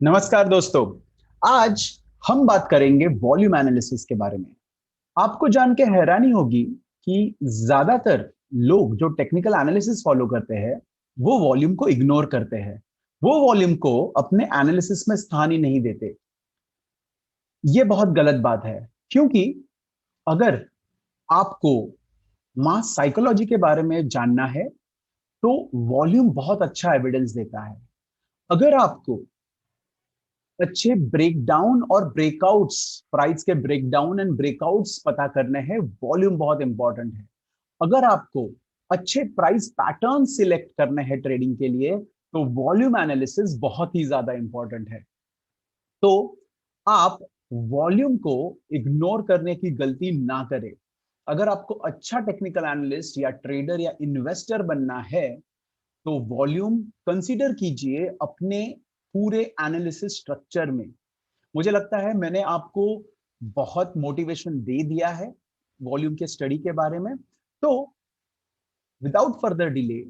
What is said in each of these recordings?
नमस्कार दोस्तों। आज हम बात करेंगे वॉल्यूम एनालिसिस के बारे में। आपको जान के हैरानी होगी कि ज्यादातर लोग जो टेक्निकल एनालिसिस फॉलो करते हैं वो वॉल्यूम को इग्नोर करते हैं। वो वॉल्यूम को अपने एनालिसिस में स्थान ही नहीं देते। ये बहुत गलत बात है, क्योंकि अगर आपको मास साइकोलॉजी के बारे में जानना है तो वॉल्यूम बहुत अच्छा एविडेंस देता है। अगर आपको अच्छे ब्रेकडाउन और ब्रेकआउट्स, प्राइस के ब्रेकडाउन एंड ब्रेकआउट्स पता करने हैं, वॉल्यूम बहुत इंपॉर्टेंट है। अगर आपको अच्छे प्राइस पैटर्न सिलेक्ट करने हैं ट्रेडिंग के लिए तो वॉल्यूम एनालिसिस बहुत ही ज्यादा इंपॉर्टेंट है। तो आप वॉल्यूम को इग्नोर करने की गलती ना करें। अगर आपको अच्छा टेक्निकल एनालिस्ट या ट्रेडर या इन्वेस्टर बनना है तो वॉल्यूम कंसीडर कीजिए अपने पूरे एनालिसिस स्ट्रक्चर में। मुझे लगता है मैंने आपको बहुत मोटिवेशन दे दिया है वॉल्यूम के स्टडी के बारे में। तो विदाउट फर्दर डिले,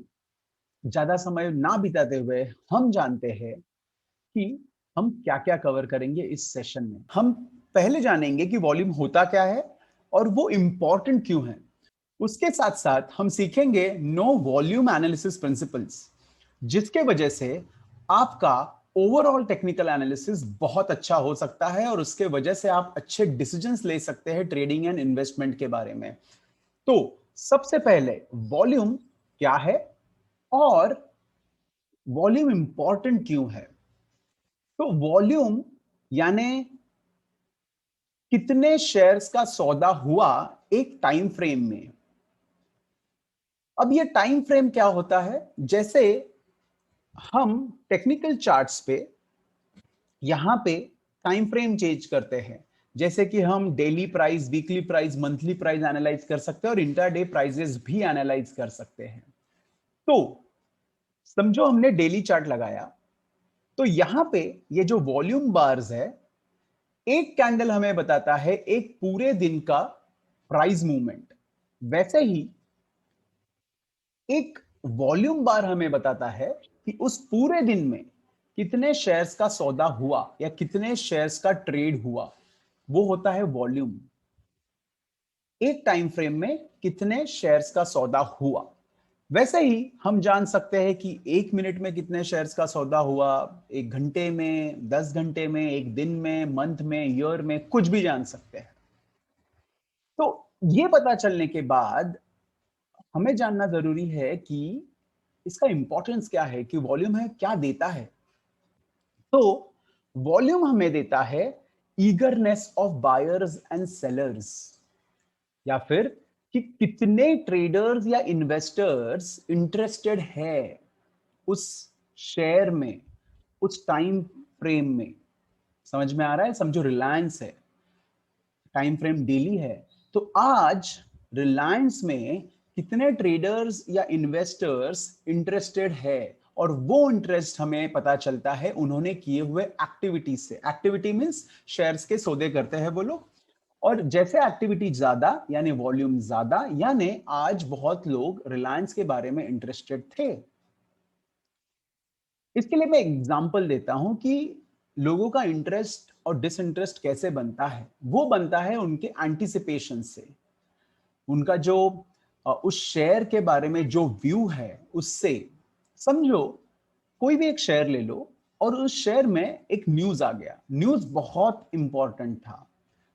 ज्यादा समय ना बिताते हुए हम जानते हैं कि हम क्या क्या कवर करेंगे इस सेशन में। हम पहले जानेंगे कि वॉल्यूम होता क्या है और वो इंपॉर्टेंट क्यों है। उसके साथ साथ हम सीखेंगे नो वॉल्यूम एनालिसिस प्रिंसिपल्स, जिसके वजह से आपका ओवरऑल टेक्निकल एनालिसिस बहुत अच्छा हो सकता है और उसके वजह से आप अच्छे डिसीजंस ले सकते हैं ट्रेडिंग एंड इन्वेस्टमेंट के बारे में। तो सबसे पहले वॉल्यूम क्या है और वॉल्यूम इंपॉर्टेंट क्यों है। तो वॉल्यूम यानी कितने शेयर्स का सौदा हुआ एक टाइम फ्रेम में। अब ये टाइम फ्रेम क्या होता है, जैसे हम टेक्निकल चार्ट्स पे यहां पे टाइम फ्रेम चेंज करते हैं। जैसे कि हम daily price, weekly price, monthly price analyse कर सकते हैं और इंटरडे प्राइसेस भी एनालाइज कर सकते हैं। तो समझो हमने डेली चार्ट लगाया, तो यहां पे ये जो वॉल्यूम बार्स है, एक कैंडल हमें बताता है एक पूरे दिन का प्राइस मूवमेंट। वैसे ही एक वॉल्यूम बार हमें बताता है कि उस पूरे दिन में कितने शेयर्स का सौदा हुआ या कितने शेयर्स का ट्रेड हुआ। वो होता है वॉल्यूम। एक टाइम फ्रेम में कितने शेयर्स का सौदा हुआ। वैसे ही हम जान सकते हैं कि एक मिनट में कितने शेयर्स का सौदा हुआ, एक घंटे में, 10 घंटे में, एक दिन में, मंथ में, ईयर में, कुछ भी जान सकते हैं। तो ये पता चलने के बाद हमें जानना जरूरी है कि इसका इंपॉर्टेंस क्या है, कि वॉल्यूम है क्या देता है। तो वॉल्यूम हमें देता है eagerness of buyers and sellers, या फिर कि कितने ट्रेडर्स या इन्वेस्टर्स इंटरेस्टेड है उस शेयर में, उस टाइम फ्रेम में। समझ में आ रहा है? समझो रिलायंस है, टाइम फ्रेम डेली है, तो आज रिलायंस में कितने ट्रेडर्स या इन्वेस्टर्स इंटरेस्टेड है, और वो इंटरेस्ट हमें पता चलता है उन्होंने किए हुए एक्टिविटी से। एक्टिविटी मींस शेयर्स के सौदे करते हैं वो लोग, और जैसे एक्टिविटी ज्यादा यानी वॉल्यूम ज्यादा, यानी आज बहुत लोग रिलायंस के बारे में इंटरेस्टेड थे। इसके लिए मैं एग्जांपल देता हूं कि लोगों का इंटरेस्ट और डिसइंटरेस्ट कैसे बनता है। वो बनता है उनके एंटिसिपेशन से, उनका जो उस शेयर के बारे में जो व्यू है उससे। समझो कोई भी एक शेयर ले लो और उस शेयर में एक न्यूज आ गया, न्यूज बहुत इंपॉर्टेंट था,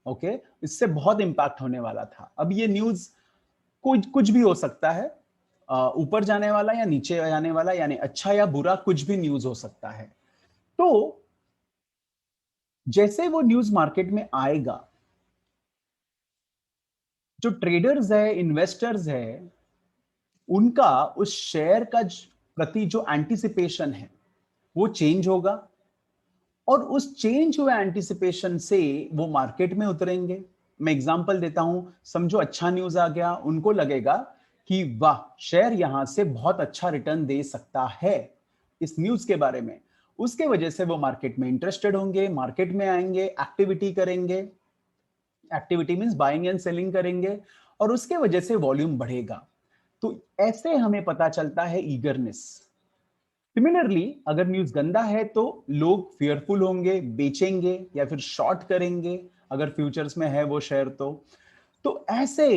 ओके, इससे बहुत इंपैक्ट होने वाला था। अब ये न्यूज कुछ कुछ भी हो सकता है, ऊपर जाने वाला या नीचे जाने वाला, यानी अच्छा या बुरा कुछ भी न्यूज हो सकता है। तो जैसे वो न्यूज मार्केट में आएगा, जो ट्रेडर्स है, इन्वेस्टर्स है, उनका उस शेयर का प्रति जो एंटिसिपेशन है वो चेंज होगा, और उस चेंज हुए एंटिसिपेशन से वो मार्केट में उतरेंगे। मैं एग्जांपल देता हूं, समझो अच्छा न्यूज आ गया, उनको लगेगा कि वाह, शेयर यहां से बहुत अच्छा रिटर्न दे सकता है इस न्यूज के बारे में। उसके वजह से वो मार्केट में इंटरेस्टेड होंगे, मार्केट में आएंगे, एक्टिविटी करेंगे। Activity means buying and selling करेंगे, और उसके वजह से वॉल्यूम बढ़ेगा। तो ऐसे हमें पता चलता है ईगरनेस। सिमिलरली अगर न्यूज गंदा है तो लोग फियरफुल होंगे, बेचेंगे या फिर शॉर्ट करेंगे अगर फ्यूचर्स में है वो शेयर। तो ऐसे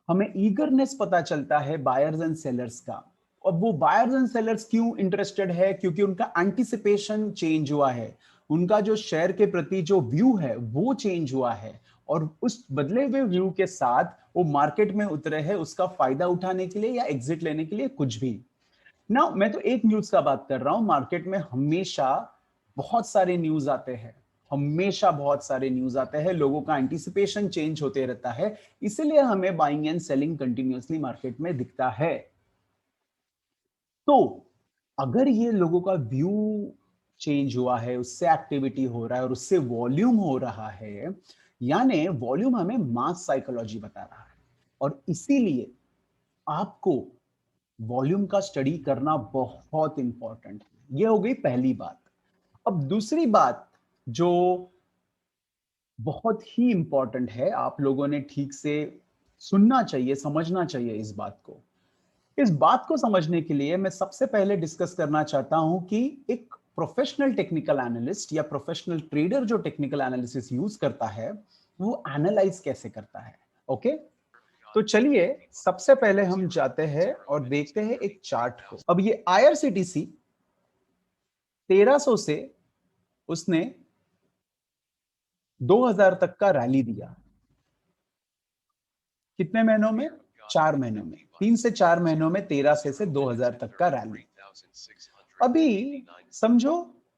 हमें ईगरनेस पता चलता है बायर्स एंड सेलर्स का। और वो बायर्स एंड सेलर्स क्यों इंटरेस्टेड है? क्योंकि उनका एंटिसिपेशन चेंज हुआ है, उनका जो शेयर के प्रति जो व्यू है वो चेंज हुआ है, और उस बदले हुए व्यू के साथ वो मार्केट में उतरे हैं उसका फायदा उठाने के लिए या एग्जिट लेने के लिए, कुछ भी ना। मैं तो एक न्यूज का बात कर रहा हूं, मार्केट में हमेशा बहुत सारे न्यूज आते हैं, हमेशा बहुत सारे न्यूज आते हैं, लोगों का एंटिसिपेशन चेंज होते रहता है, इसलिए हमें buying and selling continuously market में दिखता है। तो अगर ये लोगों का व्यू चेंज हुआ है, उससे एक्टिविटी हो रहा है और उससे वॉल्यूम हो रहा है, यानी वॉल्यूम हमें मास साइकोलॉजी बता रहा है, और इसीलिए आपको वॉल्यूम का स्टडी करना बहुत इंपॉर्टेंट है। ये हो गई पहली बात। अब दूसरी बात जो बहुत ही इंपॉर्टेंट है, आप लोगों ने ठीक से सुनना चाहिए, समझना चाहिए इस बात को। इस बात को समझने के लिए मैं सबसे पहले डिस्कस करना चाहता हूं कि एक प्रोफेशनल टेक्निकल एनालिस्ट या प्रोफेशनल ट्रेडर जो टेक्निकल एनालिसिस यूज करता है वो एनालाइज कैसे करता है। ओके, तो चलिए सबसे पहले हम जाते हैं और देखते हैं एक चार्ट को। अब ये आईआरसीटीसी 1300 से उसने 2000 तक का रैली दिया। कितने महीनों में? 4 महीनों में, 3 से 4 महीनों में 1300 से 2000 तक का रैली। अभी समझो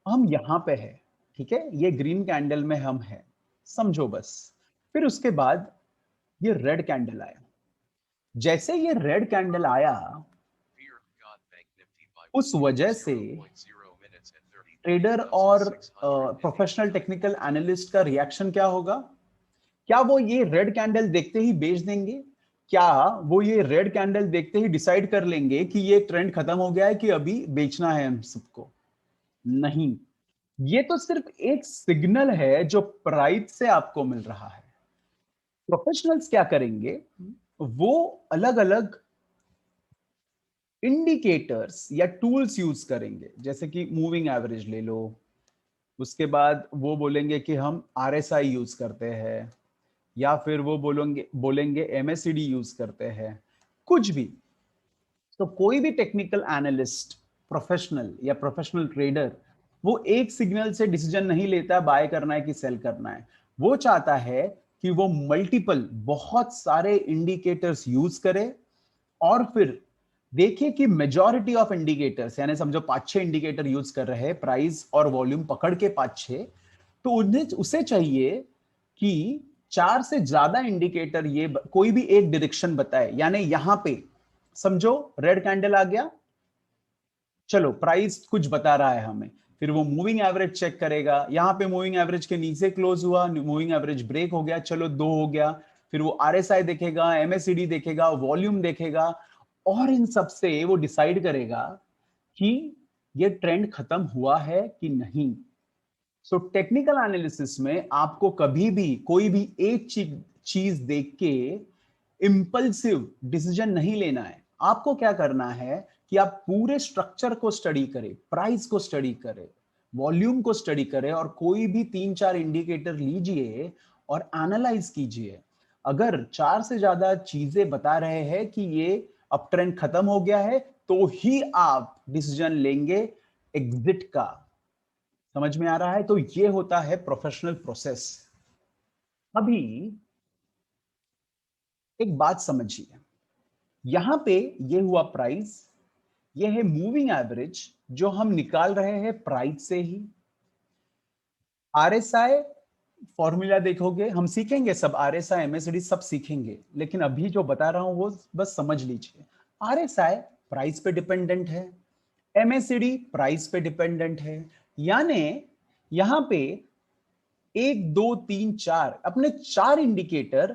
हम यहां पे है, ठीक है, ये ग्रीन कैंडल में हम है, समझो बस। फिर उसके बाद ये रेड कैंडल आया। जैसे ये रेड कैंडल आया, उस वजह से ट्रेडर और प्रोफेशनल टेक्निकल एनालिस्ट का रिएक्शन क्या होगा? क्या वो ये रेड कैंडल देखते ही बेच देंगे? क्या वो ये रेड कैंडल देखते ही डिसाइड कर लेंगे कि ये ट्रेंड खत्म हो गया है कि अभी बेचना है हम सबको? नहीं, ये तो सिर्फ एक सिग्नल है जो प्राइस से आपको मिल रहा है। प्रोफेशनल्स क्या करेंगे, वो अलग अलग इंडिकेटर्स या टूल्स यूज करेंगे, जैसे कि मूविंग एवरेज ले लो, उसके बाद वो बोलेंगे कि हम आरएसआई यूज करते हैं, या फिर वो बोलेंगे बोलेंगे एमएससीडी यूज करते हैं, कुछ भी। तो कोई भी टेक्निकल एनालिस्ट, प्रोफेशनल या प्रोफेशनल ट्रेडर, वो एक सिग्नल से डिसीजन नहीं लेता बाय करना है कि सेल करना है। वो चाहता है कि वो मल्टीपल, बहुत सारे इंडिकेटर्स यूज करे, और फिर देखिए कि मेजॉरिटी ऑफ इंडिकेटर्स, यानी समझो 5-6 इंडिकेटर यूज कर रहे हैं, प्राइस और वॉल्यूम पकड़ के 5-6, तो उन्हें उसे चाहिए कि 4 से ज्यादा इंडिकेटर ये कोई भी एक डायरेक्शन बताए। यानी यहां पे समझो रेड कैंडल आ गया, चलो प्राइस कुछ बता रहा है हमें, फिर वो मूविंग एवरेज चेक करेगा, यहां पे मूविंग एवरेज के नीचे क्लोज हुआ, मूविंग एवरेज ब्रेक हो गया, चलो 2 हो गया, फिर वो आरएसआई देखेगा, एमएससीडी देखेगा, वॉल्यूम देखेगा, और इन सब से वो डिसाइड करेगा कि ये ट्रेंड खत्म हुआ है कि नहीं। सो टेक्निकल एनालिसिस में आपको कभी भी कोई भी एक चीज देख के इंपल्सिव डिसीजन नहीं लेना है। आपको क्या करना है कि आप पूरे स्ट्रक्चर को स्टडी करें, प्राइस को स्टडी करें, वॉल्यूम को स्टडी करें, और कोई भी 3-4 इंडिकेटर लीजिए और एनालाइज कीजिए। अगर 4 से ज्यादा चीजें बता रहे हैं कि ये अब ट्रेंड खत्म हो गया है, तो ही आप डिसीजन लेंगे एग्जिट का। समझ में आ रहा है? तो ये होता है प्रोफेशनल प्रोसेस। अभी एक बात समझिए, यहां पे ये हुआ प्राइस, ये है मूविंग एवरेज जो हम निकाल रहे हैं प्राइस से ही। आरएसआई फॉर्मूला देखोगे, हम सीखेंगे सब, आरएसआई एमएसडी सब सीखेंगे, लेकिन अभी जो बता रहा हूं वो बस समझ लीजिए। आरएसआई प्राइस पे डिपेंडेंट है, एमएसडी प्राइस पे डिपेंडेंट है, यानी यहां पे 1 2 3 4 अपने 4 इंडिकेटर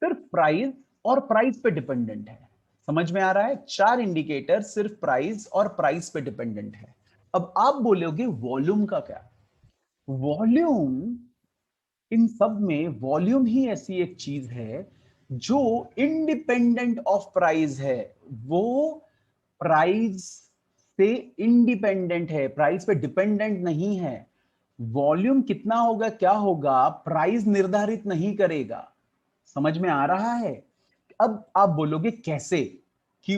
सिर्फ प्राइस और प्राइस पे डिपेंडेंट है। समझ में आ रहा है? 4 इंडिकेटर सिर्फ प्राइस और प्राइस पे डिपेंडेंट है। अब आप बोलोगे वॉल्यूम का क्या? वॉल्यूम, इन सब में वॉल्यूम ही ऐसी एक चीज है जो इंडिपेंडेंट ऑफ प्राइस है। वो प्राइस से इंडिपेंडेंट है, प्राइस पे डिपेंडेंट नहीं है। वॉल्यूम कितना होगा, क्या होगा, प्राइस निर्धारित नहीं करेगा। समझ में आ रहा है? अब आप बोलोगे कैसे कि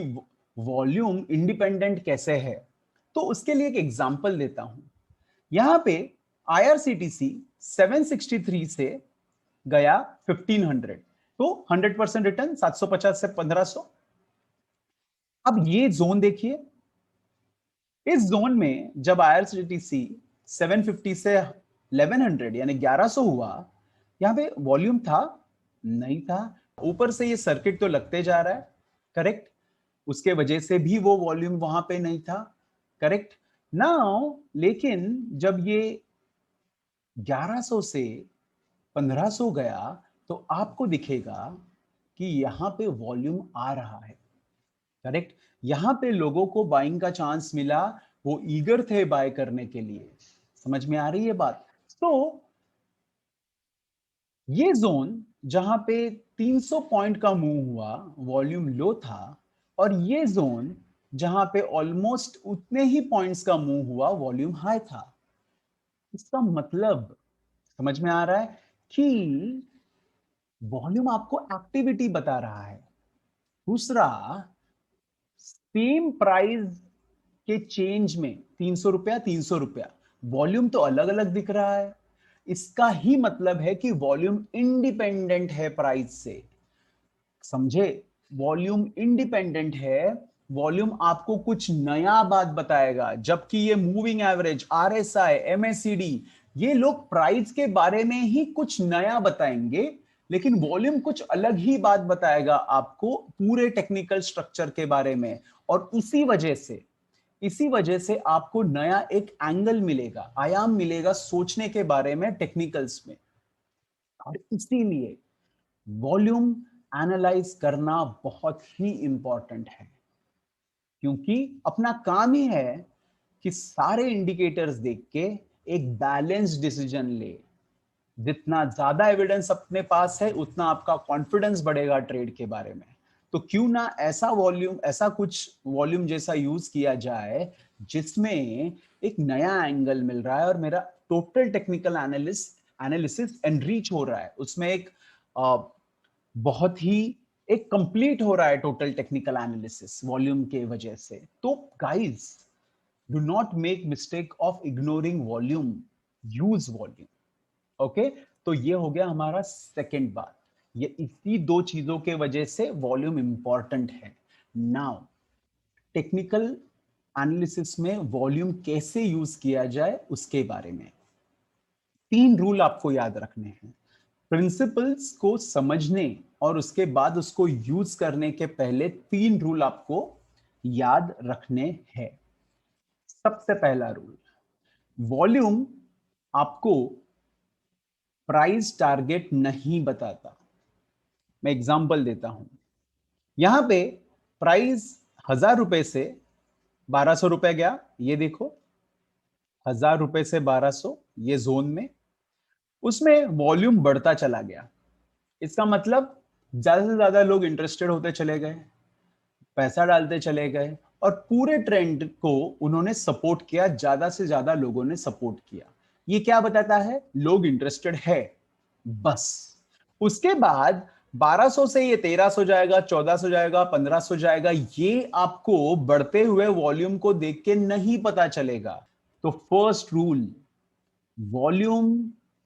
वॉल्यूम इंडिपेंडेंट कैसे है, तो उसके लिए एक एग्जांपल देता हूं। यहां पे आईआरसीटीसी 763 से गया 1500, तो 100% रिटर्न 750 से 1500। अब ये जोन देखिए, इस जोन में जब आईआरसीटीसी 750 से 1100 यानी 1100 हुआ, यहां पे वॉल्यूम था नहीं था। ऊपर से ये सर्किट तो लगते जा रहा है, करेक्ट, उसके वजह से भी वो वॉल्यूम वहां पे नहीं था, करेक्ट नाउ। लेकिन जब ये 1100 से 1500 गया, तो आपको दिखेगा कि यहां पे वॉल्यूम आ रहा है, करेक्ट। यहां पे लोगों को बाइंग का चांस मिला, वो ईगर थे बाय करने के लिए। समझ में आ रही है बात? तो ये जोन जहां पे 300 पॉइंट का मूव हुआ, वॉल्यूम लो था, और ये जोन जहां पे ऑलमोस्ट उतने ही पॉइंट्स का मूव हुआ, वॉल्यूम हाई था। इसका मतलब समझ में आ रहा है कि वॉल्यूम आपको एक्टिविटी बता रहा है। दूसरा, सेम प्राइस के चेंज में 300 रुपया 300 रुपया, वॉल्यूम तो अलग अलग दिख रहा है। इसका ही मतलब है कि वॉल्यूम इंडिपेंडेंट है प्राइस से। समझे? वॉल्यूम इंडिपेंडेंट है। वॉल्यूम आपको कुछ नया बात बताएगा, जबकि ये मूविंग एवरेज, आरएसआई, एमएसीडी, ये लोग प्राइस के बारे में ही कुछ नया बताएंगे, लेकिन वॉल्यूम कुछ अलग ही बात बताएगा आपको पूरे टेक्निकल स्ट्रक्चर के बारे में। और इसी वजह से आपको नया एक एंगल मिलेगा, आयाम मिलेगा सोचने के बारे में टेक्निकल्स में। और इसीलिए वॉल्यूम एनालाइज करना बहुत ही इंपॉर्टेंट है, क्योंकि अपना काम ही है कि सारे इंडिकेटर्स देख के एक बैलेंस डिसीजन ले। जितना ज्यादा एविडेंस अपने पास है, उतना आपका कॉन्फिडेंस बढ़ेगा ट्रेड के बारे में। तो क्यों ना ऐसा वॉल्यूम, ऐसा कुछ वॉल्यूम जैसा यूज किया जाए जिसमें एक नया एंगल मिल रहा है और मेरा टोटल टेक्निकल एनालिसिस एनरीच हो रहा है, उसमें एक बहुत ही एक कंप्लीट हो रहा है टोटल टेक्निकल एनालिसिस वॉल्यूम के वजह से। तो guys, do not make mistake of ignoring volume, use volume. Okay, तो ये हो गया हमारा सेकंड बात। ये इसी दो चीजों के वजह से वॉल्यूम इंपॉर्टेंट है। नाउ, टेक्निकल एनालिसिस में वॉल्यूम कैसे यूज किया जाए उसके बारे में 3 रूल आपको याद रखने हैं। प्रिंसिपल्स को समझने और उसके बाद उसको यूज करने के पहले 3 रूल आपको याद रखने हैं। सबसे पहला रूल, वॉल्यूम आपको प्राइस टारगेट नहीं बताता। मैं एग्जांपल देता हूं। यहां पे प्राइस 1000 रुपए से 1200 रुपए गया, ये देखो, 1000 रुपए से 1200, ये जोन में, उसमें वॉल्यूम बढ़ता चला गया। इसका मतलब ज्यादा से ज्यादा लोग इंटरेस्टेड होते चले गए, पैसा डालते चले गए, और पूरे ट्रेंड को उन्होंने सपोर्ट किया, ज्यादा से ज्यादा लोगों ने सपोर्ट किया। ये क्या बताता है? लोग इंटरेस्टेड है, बस। उसके बाद 1200 से ये 1300 जाएगा, 1400 जाएगा, 1500 जाएगा, ये आपको बढ़ते हुए वॉल्यूम को देख के नहीं पता चलेगा। तो first rule, volume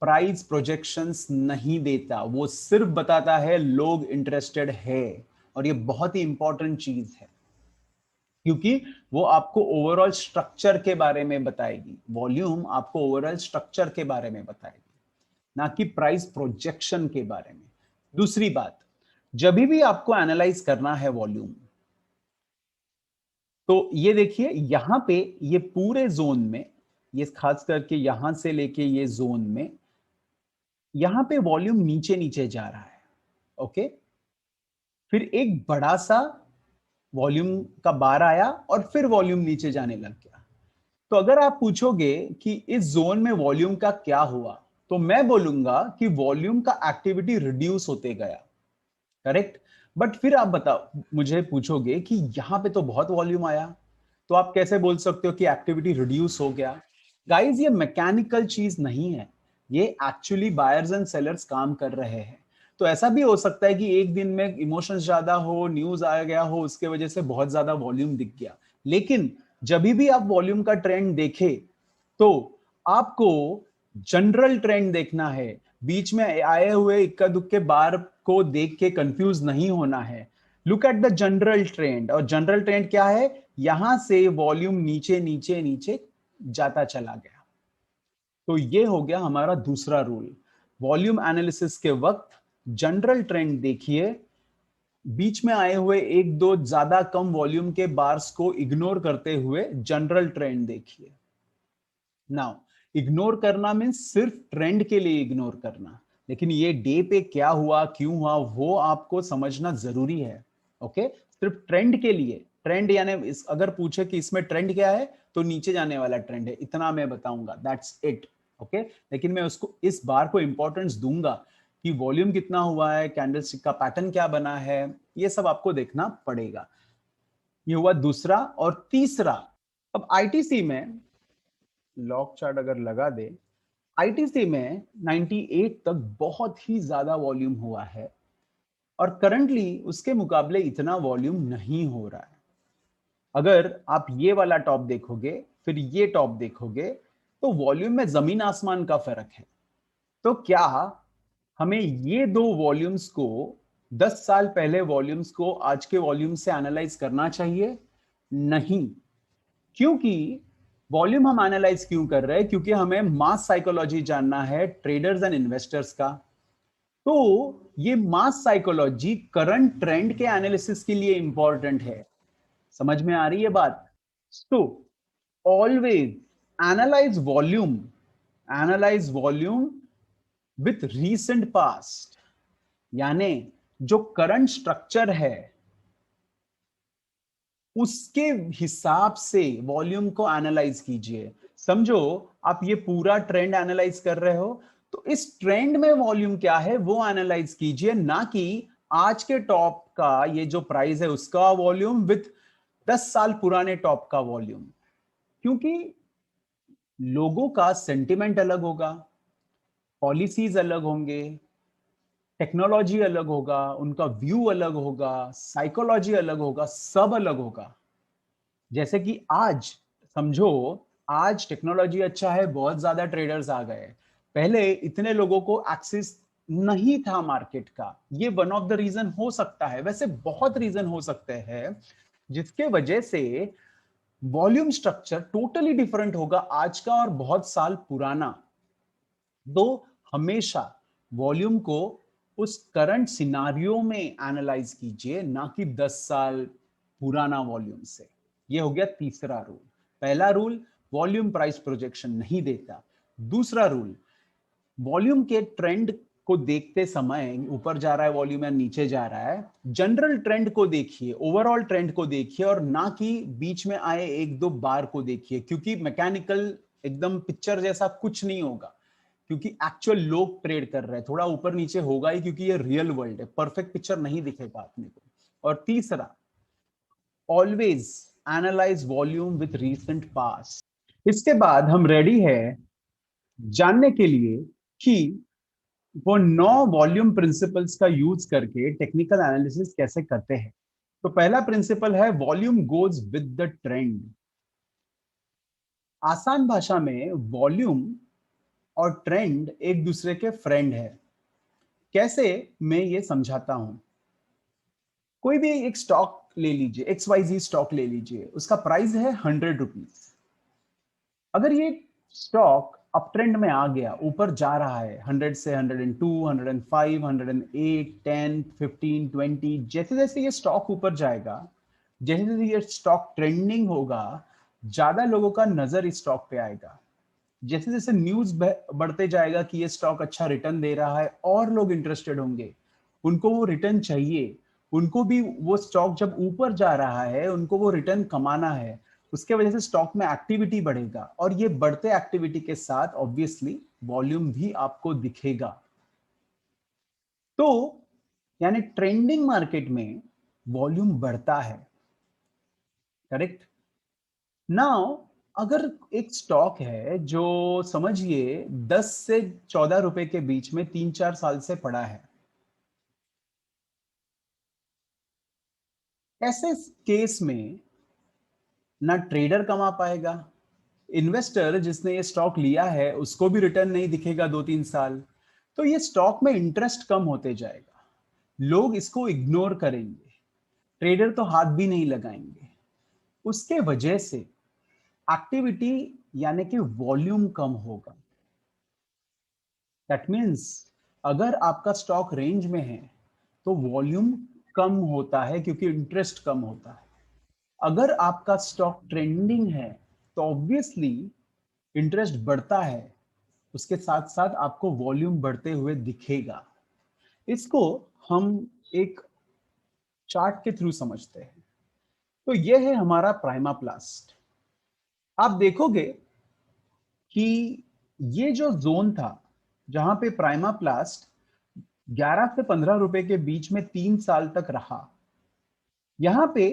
price projections नहीं देता, वो सिर्फ बताता है लोग इंटरेस्टेड है। और ये बहुत ही इंपॉर्टेंट चीज है, क्योंकि वो आपको ओवरऑल स्ट्रक्चर के बारे में बताएगी। वॉल्यूम आपको ओवरऑल स्ट्रक्चर के बारे में बताएगी, ना कि प्राइस प्रोजेक्शन के बारे में। दूसरी बात, जब भी आपको एनालाइज करना है वॉल्यूम, तो ये देखिए यहां पे, ये पूरे जोन में, ये खास करके यहां से लेके ये जोन में, यहां पे वॉल्यूम नीचे नीचे जा रहा है। ओके, फिर एक बड़ा सा वॉल्यूम का बार आया और फिर वॉल्यूम नीचे जाने लग गया। तो अगर आप पूछोगे कि इस जोन में वॉल्यूम का क्या हुआ, तो मैं बोलूंगा कि वॉल्यूम का एक्टिविटी रिड्यूस होते गया, करेक्ट। बट फिर आप बताओ, मुझे पूछोगे कि यहां पे तो बहुत वॉल्यूम आया, तो आप कैसे बोल सकते हो कि एक्टिविटी रिड्यूस हो गया? गाइस, ये मैकेनिकल चीज नहीं है, ये एक्चुअली बायर्स एंड सेलर्स काम कर रहे हैं। तो ऐसा भी हो सकता है कि एक दिन में इमोशंस ज्यादा हो, न्यूज आ गया हो, उसके वजह से बहुत ज्यादा वॉल्यूम दिख गया। लेकिन जब भी आप वॉल्यूम का ट्रेंड देखे तो आपको जनरल ट्रेंड देखना है, बीच में आए हुए इक्का दुक्के बार को देख के कंफ्यूज नहीं होना है। Look at the general trend. और जनरल ट्रेंड क्या है? यहां से वॉल्यूम नीचे नीचे नीचे जाता चला गया। तो ये हो गया हमारा दूसरा रूल। वॉल्यूम एनालिसिस के वक्त जनरल ट्रेंड देखिए, बीच में आए हुए एक दो ज्यादा कम वॉल्यूम के बार्स को इग्नोर करते हुए जनरल ट्रेंड देखिए। नाउ, इग्नोर करना मीन्स सिर्फ ट्रेंड के लिए इग्नोर करना, लेकिन ये डे पे क्या हुआ, क्यों हुआ, वो आपको समझना जरूरी है। ओके, सिर्फ ट्रेंड के लिए, ट्रेंड यानी अगर पूछे कि इसमें ट्रेंड क्या है, तो नीचे जाने वाला ट्रेंड है, इतना मैं बताऊंगा, दैट्स इट। ओके, लेकिन मैं उसको इस बार को इंपॉर्टेंस दूंगा कि वॉल्यूम कितना हुआ है, कैंडलस्टिक का पैटर्न क्या बना है, ये सब आपको देखना पड़ेगा। ये हुआ दूसरा। और तीसरा, अब आईटीसी में लॉग चार्ट अगर लगा दे, आईटीसी में 98 तक बहुत ही ज्यादा वॉल्यूम हुआ है, और करंटली उसके मुकाबले इतना वॉल्यूम नहीं हो रहा है। अगर आप ये वाला टॉप देखोगे, फिर ये टॉप देखोगे, तो वॉल्यूम में जमीन आसमान का फर्क है। तो क्या हमें ये दो वॉल्यूम्स को, 10 साल पहले वॉल्यूम्स को आज के वॉल्यूम से एनालाइज करना चाहिए? नहीं। क्योंकि वॉल्यूम हम एनालाइज क्यों कर रहे हैं? क्योंकि हमें मास साइकोलॉजी जानना है ट्रेडर्स एंड इन्वेस्टर्स का। तो ये मास साइकोलॉजी करंट ट्रेंड के एनालिसिस के लिए इंपॉर्टेंट है। समझ में आ रही है बात? तो always analyse volume, analyse volume with recent past, यानी जो करंट स्ट्रक्चर है उसके हिसाब से वॉल्यूम को एनालाइज कीजिए। समझो, आप ये पूरा ट्रेंड एनालाइज कर रहे हो, तो इस ट्रेंड में वॉल्यूम क्या है वो एनालाइज कीजिए, ना कि आज के टॉप का ये जो प्राइस है उसका वॉल्यूम विथ 10 साल पुराने टॉप का वॉल्यूम। क्योंकि लोगों का सेंटिमेंट अलग होगा, पॉलिसीज अलग होंगे, टेक्नोलॉजी अलग होगा, उनका व्यू अलग होगा, साइकोलॉजी अलग होगा, सब अलग होगा। जैसे कि आज समझो, आज टेक्नोलॉजी अच्छा है, बहुत ज्यादा ट्रेडर्स आ गए, पहले इतने लोगों को एक्सेस नहीं था मार्केट का। ये वन ऑफ द रीजन हो सकता है, वैसे बहुत रीजन हो सकते हैं जिसके वजह से वॉल्यूम स्ट्रक्चर टोटली डिफरेंट होगा आज का और बहुत साल पुराना। तो हमेशा वॉल्यूम को उस करंट सिनारियो में एनालाइज कीजिए, ना कि 10 साल पुराना वॉल्यूम से। ये हो गया तीसरा रूल। पहला रूल, वॉल्यूम प्राइस प्रोजेक्शन नहीं देता। दूसरा रूल, वॉल्यूम के ट्रेंड को देखते समय ऊपर जा रहा है वॉल्यूम या नीचे जा रहा है, जनरल ट्रेंड को देखिए, ओवरऑल ट्रेंड को देखिए, और ना कि बीच में आए एक दो बार को देखिए। क्योंकि मैकेनिकल एकदम पिक्चर जैसा कुछ नहीं होगा, क्योंकि एक्चुअल लोग ट्रेड कर रहे हैं, थोड़ा ऊपर नीचे होगा ही, क्योंकि ये रियल वर्ल्ड है, परफेक्ट पिक्चर नहीं दिखेगा अपने को। और तीसरा, always analyse volume with recent past. इसके बाद हम रेडी है जानने के लिए कि वो 9 वॉल्यूम प्रिंसिपल्स का यूज करके टेक्निकल एनालिसिस कैसे करते हैं। तो पहला प्रिंसिपल है volume goes with the trend. आसान भाषा में वॉल्यूम और ट्रेंड एक दूसरे के फ्रेंड है। कैसे, मैं ये समझाता हूं। कोई भी एक स्टॉक ले लीजिए, XYZ स्टॉक ले लीजिए, उसका प्राइस है 100 रुपीज। अगर ये स्टॉक अप ट्रेंड में आ गया, ऊपर जा रहा है 100 से 102, 105, 108, 10, 15, 20, जैसे जैसे ये स्टॉक ऊपर जाएगा, जैसे जैसे ये स्टॉक ट्रेंडिंग होगा, ज्यादा लोगों का नजर इस स्टॉक पे आएगा। जैसे जैसे न्यूज बढ़ते जाएगा कि ये स्टॉक अच्छा रिटर्न दे रहा है, और लोग इंटरेस्टेड होंगे, उनको वो रिटर्न चाहिए, उनको भी वो स्टॉक जब ऊपर जा रहा है उनको वो रिटर्न कमाना है। उसके वजह से स्टॉक में एक्टिविटी बढ़ेगा, और ये बढ़ते एक्टिविटी के साथ ऑब्वियसली वॉल्यूम भी आपको दिखेगा। तो यानी ट्रेंडिंग मार्केट में वॉल्यूम बढ़ता है, करेक्ट? नाउ अगर एक स्टॉक है जो समझिए 10 से 14 रुपए के बीच में 3-4 साल से पड़ा है, ऐसे केस में ना ट्रेडर कमा पाएगा, इन्वेस्टर जिसने ये स्टॉक लिया है उसको भी रिटर्न नहीं दिखेगा 2-3 साल। तो ये स्टॉक में इंटरेस्ट कम होते जाएगा, लोग इसको इग्नोर करेंगे, ट्रेडर तो हाथ भी नहीं लगाएंगे। उसके वजह से एक्टिविटी यानी कि वॉल्यूम कम होगा। दैट मीन्स अगर आपका स्टॉक रेंज में है तो वॉल्यूम कम होता है क्योंकि इंटरेस्ट कम होता है। अगर आपका स्टॉक ट्रेंडिंग है तो ऑब्वियसली इंटरेस्ट बढ़ता है, उसके साथ साथ आपको वॉल्यूम बढ़ते हुए दिखेगा। इसको हम एक चार्ट के थ्रू समझते हैं। तो यह है हमारा प्राइमाप्लास्ट। आप देखोगे कि ये जो जोन था जहां पे प्राइमाप्लास्ट 11 से 15 रुपए के बीच में 3 साल तक रहा, यहां पे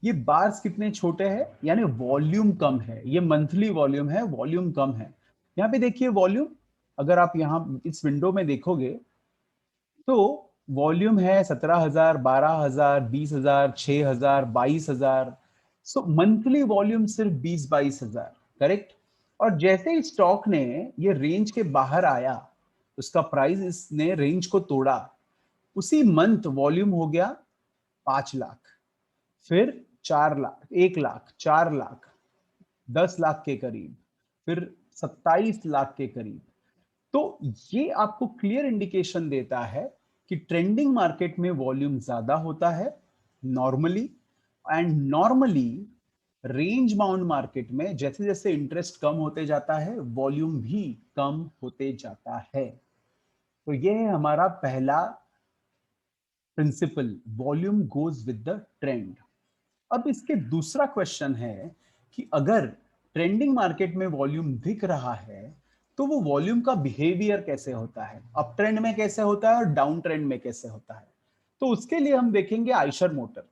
ये बार्स कितने छोटे हैं, यानी वॉल्यूम कम है, ये मंथली वॉल्यूम है, वॉल्यूम कम है। यहाँ पे देखिए वॉल्यूम, अगर आप यहाँ इस विंडो में देखोगे तो वॉल्यूम है 17,000, 12,000, 20,000, 6,000, 22,000। सो मंथली वॉल्यूम सिर्फ 20-22 हजार, करेक्ट। और जैसे ही स्टॉक ने ये रेंज के बाहर आया, उसका प्राइस इसने रेंज को तोड़ा, उसी मंथ वॉल्यूम हो गया 5 लाख, फिर 4 लाख, 1 लाख, 4 लाख, 10 लाख के करीब, फिर 27 लाख के करीब। तो ये आपको क्लियर इंडिकेशन देता है कि ट्रेंडिंग मार्केट में वॉल्यूम ज्यादा होता है normally, and normally range bound market में जैसे जैसे इंटरेस्ट कम होते जाता है वॉल्यूम भी कम होते जाता है। तो ये है हमारा पहला principle, volume goes with the trend. अब इसके दूसरा क्वेश्चन है कि अगर ट्रेंडिंग मार्केट में वॉल्यूम दिख रहा है तो वो वॉल्यूम का बिहेवियर कैसे होता है, अप ट्रेंड में कैसे होता है और डाउन ट्रेंड में कैसे होता है। तो उसके लिए हम देखेंगे आयशर मोटर।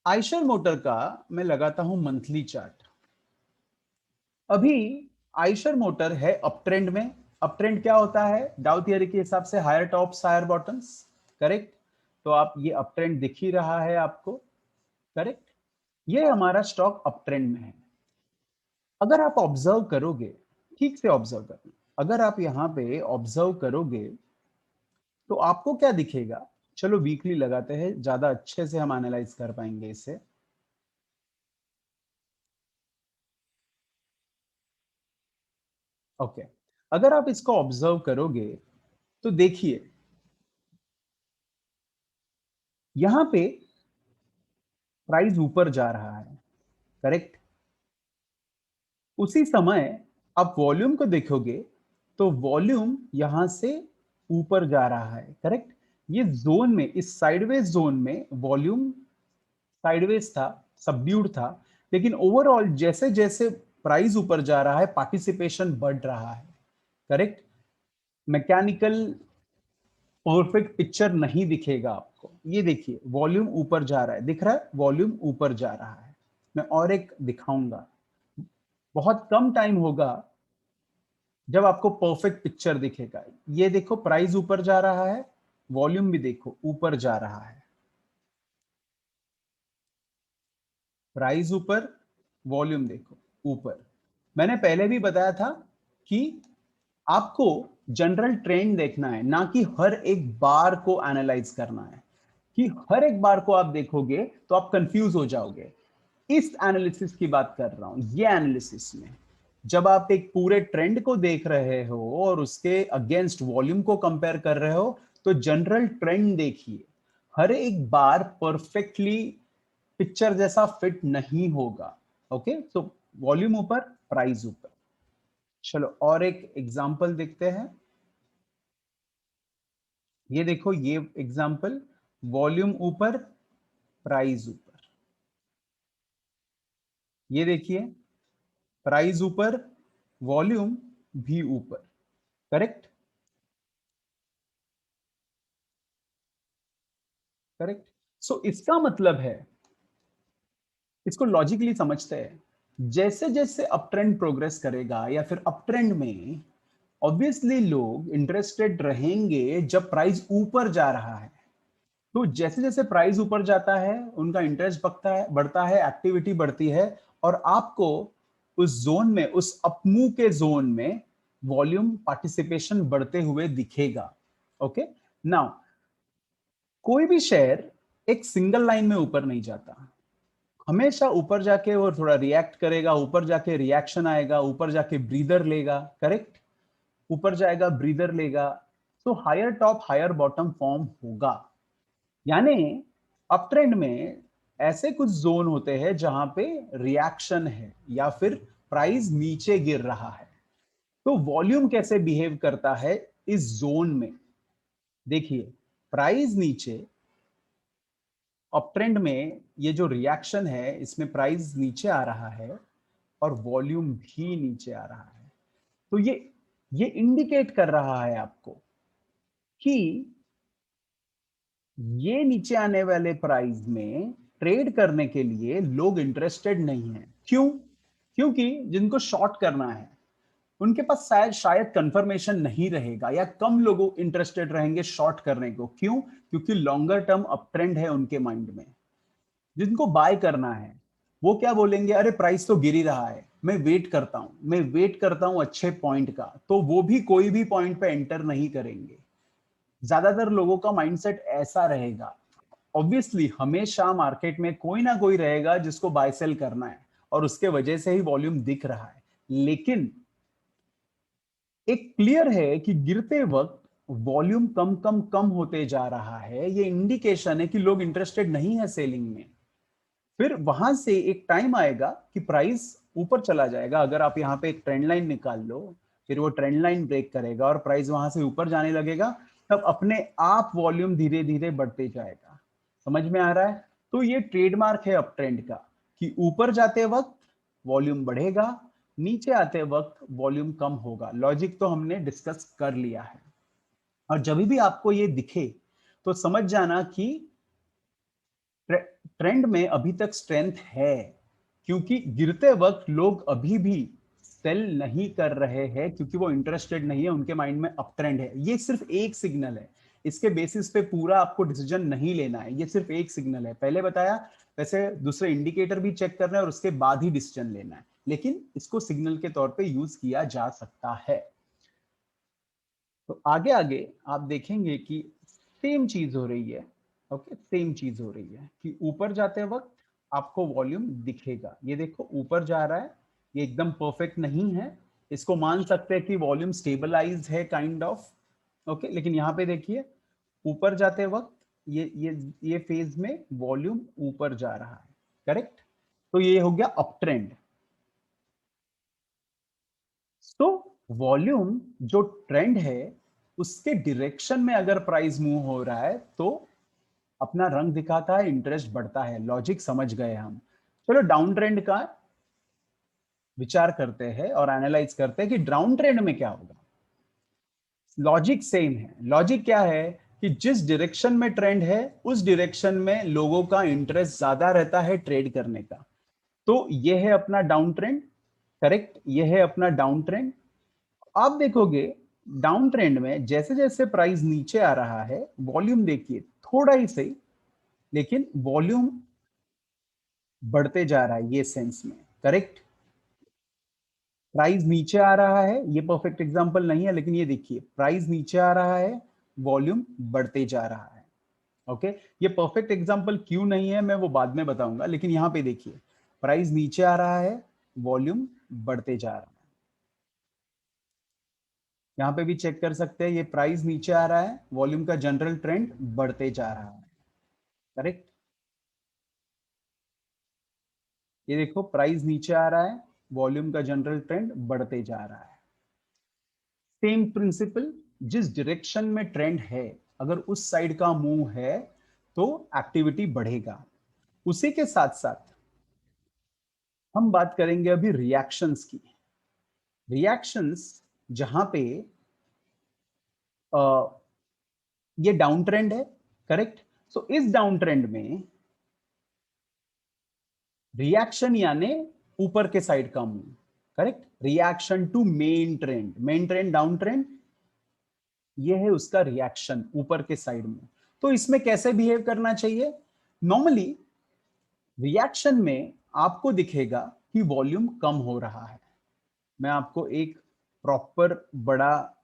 आयशर मोटर का मैं लगाता हूं मंथली चार्ट। अभी आयशर मोटर है अप ट्रेंड में। अप ट्रेंड क्या होता है, डाउ थियरी के हिसाब से higher tops higher bottoms, correct. तो आप ये अप ट्रेंड दिख ही रहा है आपको, करेक्ट। ये हमारा स्टॉक अप ट्रेंड में है। अगर आप ऑब्जर्व करोगे, ठीक से ऑब्जर्व करना, अगर आप यहां पे ऑब्जर्व करोगे तो आपको क्या दिखेगा। चलो वीकली लगाते हैं, ज्यादा अच्छे से हम एनालाइज कर पाएंगे इसे। ओके, अगर आप इसको ऑब्जर्व करोगे तो देखिए यहां पे प्राइस ऊपर जा रहा है, करेक्ट। उसी समय आप वॉल्यूम को देखोगे तो वॉल्यूम यहां से ऊपर जा रहा है, करेक्ट। ये जोन में, इस साइडवेज जोन में वॉल्यूम साइडवेज था, सबड्यूड था, लेकिन ओवरऑल जैसे जैसे प्राइस ऊपर जा रहा है पार्टिसिपेशन बढ़ रहा है, करेक्ट। मैकेनिकल परफेक्ट पिक्चर नहीं दिखेगा आपको। ये देखिए वॉल्यूम ऊपर जा रहा है, दिख रहा है वॉल्यूम ऊपर जा रहा है। मैं और एक दिखाऊंगा, बहुत कम टाइम होगा जब आपको परफेक्ट पिक्चर दिखेगा। ये देखो प्राइस ऊपर जा रहा है, वॉल्यूम भी देखो ऊपर जा रहा है, प्राइस ऊपर, वॉल्यूम देखो ऊपर। मैंने पहले भी बताया था कि आपको जनरल ट्रेंड देखना है, ना कि हर एक बार को एनालाइज करना है। कि हर एक बार को आप देखोगे तो आप कंफ्यूज हो जाओगे। इस एनालिसिस की बात कर रहा हूं, ये एनालिसिस में जब आप एक पूरे ट्रेंड को देख रहे हो और उसके अगेंस्ट वॉल्यूम को कंपेयर कर रहे हो तो जनरल ट्रेंड देखिए। हर एक बार परफेक्टली पिक्चर जैसा फिट नहीं होगा। ओके, तो वॉल्यूम ऊपर, प्राइस ऊपर। चलो और एक एग्जांपल देखते हैं। ये देखो ये एग्जांपल, वॉल्यूम ऊपर, प्राइस ऊपर। ये देखिए प्राइस ऊपर, वॉल्यूम भी ऊपर, करेक्ट। करेक्ट। सो इसका मतलब है इसको लॉजिकली समझते हैं। जैसे जैसे अप ट्रेंड प्रोग्रेस करेगा या फिर अप ट्रेंड में ऑब्वियसली लोग इंटरेस्टेड रहेंगे जब प्राइस ऊपर जा रहा है। तो जैसे जैसे प्राइस ऊपर जाता है उनका इंटरेस्ट बढ़ता है, एक्टिविटी बढ़ती है, और आपको उस जोन में, उस अपमूव के जोन में वॉल्यूम पार्टिसिपेशन बढ़ते हुए दिखेगा। ओके, नाउ कोई भी शेयर एक सिंगल लाइन में ऊपर नहीं जाता, हमेशा ऊपर जाके वो थोड़ा रिएक्ट करेगा, ऊपर जाके रिएक्शन आएगा, ऊपर जाके ब्रीदर लेगा, करेक्ट, ऊपर जाएगा ब्रीदर लेगा, तो higher top higher bottom form होगा। यानी अप ट्रेंड में ऐसे कुछ जोन होते हैं जहां पे रिएक्शन है या फिर प्राइस नीचे गिर रहा है। तो वॉल्यूम कैसे बिहेव करता है इस जोन में, देखिए, प्राइस नीचे, अप ट्रेंड में ये जो रिएक्शन है इसमें प्राइस नीचे आ रहा है और वॉल्यूम भी नीचे आ रहा है। तो ये इंडिकेट कर रहा है आपको कि ये नीचे आने वाले प्राइस में ट्रेड करने के लिए लोग इंटरेस्टेड नहीं है। क्यों? क्योंकि जिनको शॉर्ट करना है उनके पास शायद शायद कंफर्मेशन नहीं रहेगा या कम लोग इंटरेस्टेड रहेंगे शॉर्ट करने को। क्यों? क्योंकि लॉन्गर टर्म अप ट्रेंड है उनके माइंड में। जिनको बाय करना है वो क्या बोलेंगे, अरे प्राइस तो गिर ही रहा है, मैं वेट करता हूं, मैं वेट करता हूं अच्छे पॉइंट का, तो वो भी कोई भी पॉइंट पे एंटर नहीं करेंगे। ज्यादातर लोगों का माइंडसेट ऐसा रहेगा। ऑब्वियसली हमेशा मार्केट में कोई ना कोई रहेगा जिसको बाय सेल करना है और उसके वजह से ही वॉल्यूम दिख रहा है, लेकिन एक क्लियर है कि गिरते वक्त वॉल्यूम कम कम कम होते जा रहा है, ये इंडिकेशन है कि लोग इंटरेस्टेड नहीं है सेलिंग में। फिर वहां से एक टाइम आएगा कि प्राइस ऊपर चला जाएगा। अगर आप यहाँ पे एक ट्रेंड लाइन निकाल लो, फिर वो ट्रेंड लाइन ब्रेक करेगा और प्राइस वहां से ऊपर जाने लगेगा, तब अपने आप वॉल्यूम धीरे धीरे बढ़ते जाएगा। समझ में आ रहा है? तो ये ट्रेडमार्क है अप ट्रेंड का कि ऊपर जाते वक्त वॉल्यूम बढ़ेगा, नीचे आते वक्त वॉल्यूम कम होगा। लॉजिक तो हमने डिस्कस कर लिया है। और जब भी आपको ये दिखे तो समझ जाना कि ट्रेंड में अभी तक स्ट्रेंथ है, क्योंकि गिरते वक्त लोग अभी भी सेल नहीं कर रहे हैं क्योंकि वो इंटरेस्टेड नहीं है, उनके माइंड में अप ट्रेंड है। ये सिर्फ एक सिग्नल है, इसके बेसिस पे पूरा आपको डिसीजन नहीं लेना है, ये सिर्फ एक सिग्नल है। पहले बताया वैसे दूसरे इंडिकेटर भी चेक करना है और उसके बाद ही डिसीजन लेना है, लेकिन इसको सिग्नल के तौर पे यूज किया जा सकता है। तो आगे आगे आप देखेंगे कि सेम चीज हो रही है। ओके, सेम चीज हो रही है कि ऊपर जाते वक्त आपको वॉल्यूम दिखेगा। ये देखो ऊपर जा रहा है, ये एकदम परफेक्ट नहीं है, इसको मान सकते हैं कि वॉल्यूम स्टेबलाइज है काइंड ऑफ। ओके, लेकिन यहाँ पे देखिए ऊपर जाते वक्त ये फेज में वॉल्यूम ऊपर जा रहा है, करेक्ट। तो ये हो गया अप ट्रेंड। तो वॉल्यूम जो ट्रेंड है उसके डायरेक्शन में अगर प्राइस मूव हो रहा है तो अपना रंग दिखाता है, इंटरेस्ट बढ़ता है। लॉजिक समझ गए हम। चलो डाउन ट्रेंड का विचार करते हैं और एनालाइज करते हैं कि डाउन ट्रेंड में क्या होगा। लॉजिक सेम है। लॉजिक क्या है कि जिस डायरेक्शन में ट्रेंड है उस डायरेक्शन में लोगों का इंटरेस्ट ज्यादा रहता है ट्रेड करने का। तो यह है अपना डाउन ट्रेंड, करेक्ट, यह है अपना डाउन ट्रेंड। आप देखोगे डाउन ट्रेंड में जैसे जैसे प्राइस नीचे आ रहा है, वॉल्यूम देखिए थोड़ा ही सही, लेकिन वॉल्यूम बढ़ते जा रहा है, ये सेंस में, करेक्ट। प्राइस नीचे आ रहा है, ये परफेक्ट एग्जांपल नहीं है, लेकिन ये देखिए प्राइस नीचे आ रहा है, वॉल्यूम बढ़ते जा रहा है। ओके, ये परफेक्ट एग्जांपल क्यों नहीं है मैं वो बाद में बताऊंगा, लेकिन यहां पे देखिए प्राइस नीचे आ रहा है, वॉल्यूम बढ़ते जा रहा है। यहां पे भी चेक कर सकते हैं, ये प्राइस नीचे आ रहा है, वॉल्यूम का जनरल ट्रेंड बढ़ते जा रहा है, करेक्ट। ये देखो प्राइस नीचे आ रहा है, वॉल्यूम का जनरल ट्रेंड बढ़ते जा रहा है। सेम प्रिंसिपल, जिस डायरेक्शन में ट्रेंड है अगर उस साइड का मूव है तो एक्टिविटी बढ़ेगा। उसी के साथ साथ हम बात करेंगे अभी रिएक्शंस की। रिएक्शंस जहां पे ये डाउन ट्रेंड है, करेक्ट। सो इस डाउन ट्रेंड में रिएक्शन यानी ऊपर के साइड का move, correct. Reaction to main trend down trend, ये है उसका रिएक्शन ऊपर के साइड में। तो इसमें कैसे बिहेव करना चाहिए? नॉर्मली रिएक्शन में आपको दिखेगा कि वॉल्यूम कम हो रहा है। मैं आपको एक प्रॉपर बड़ा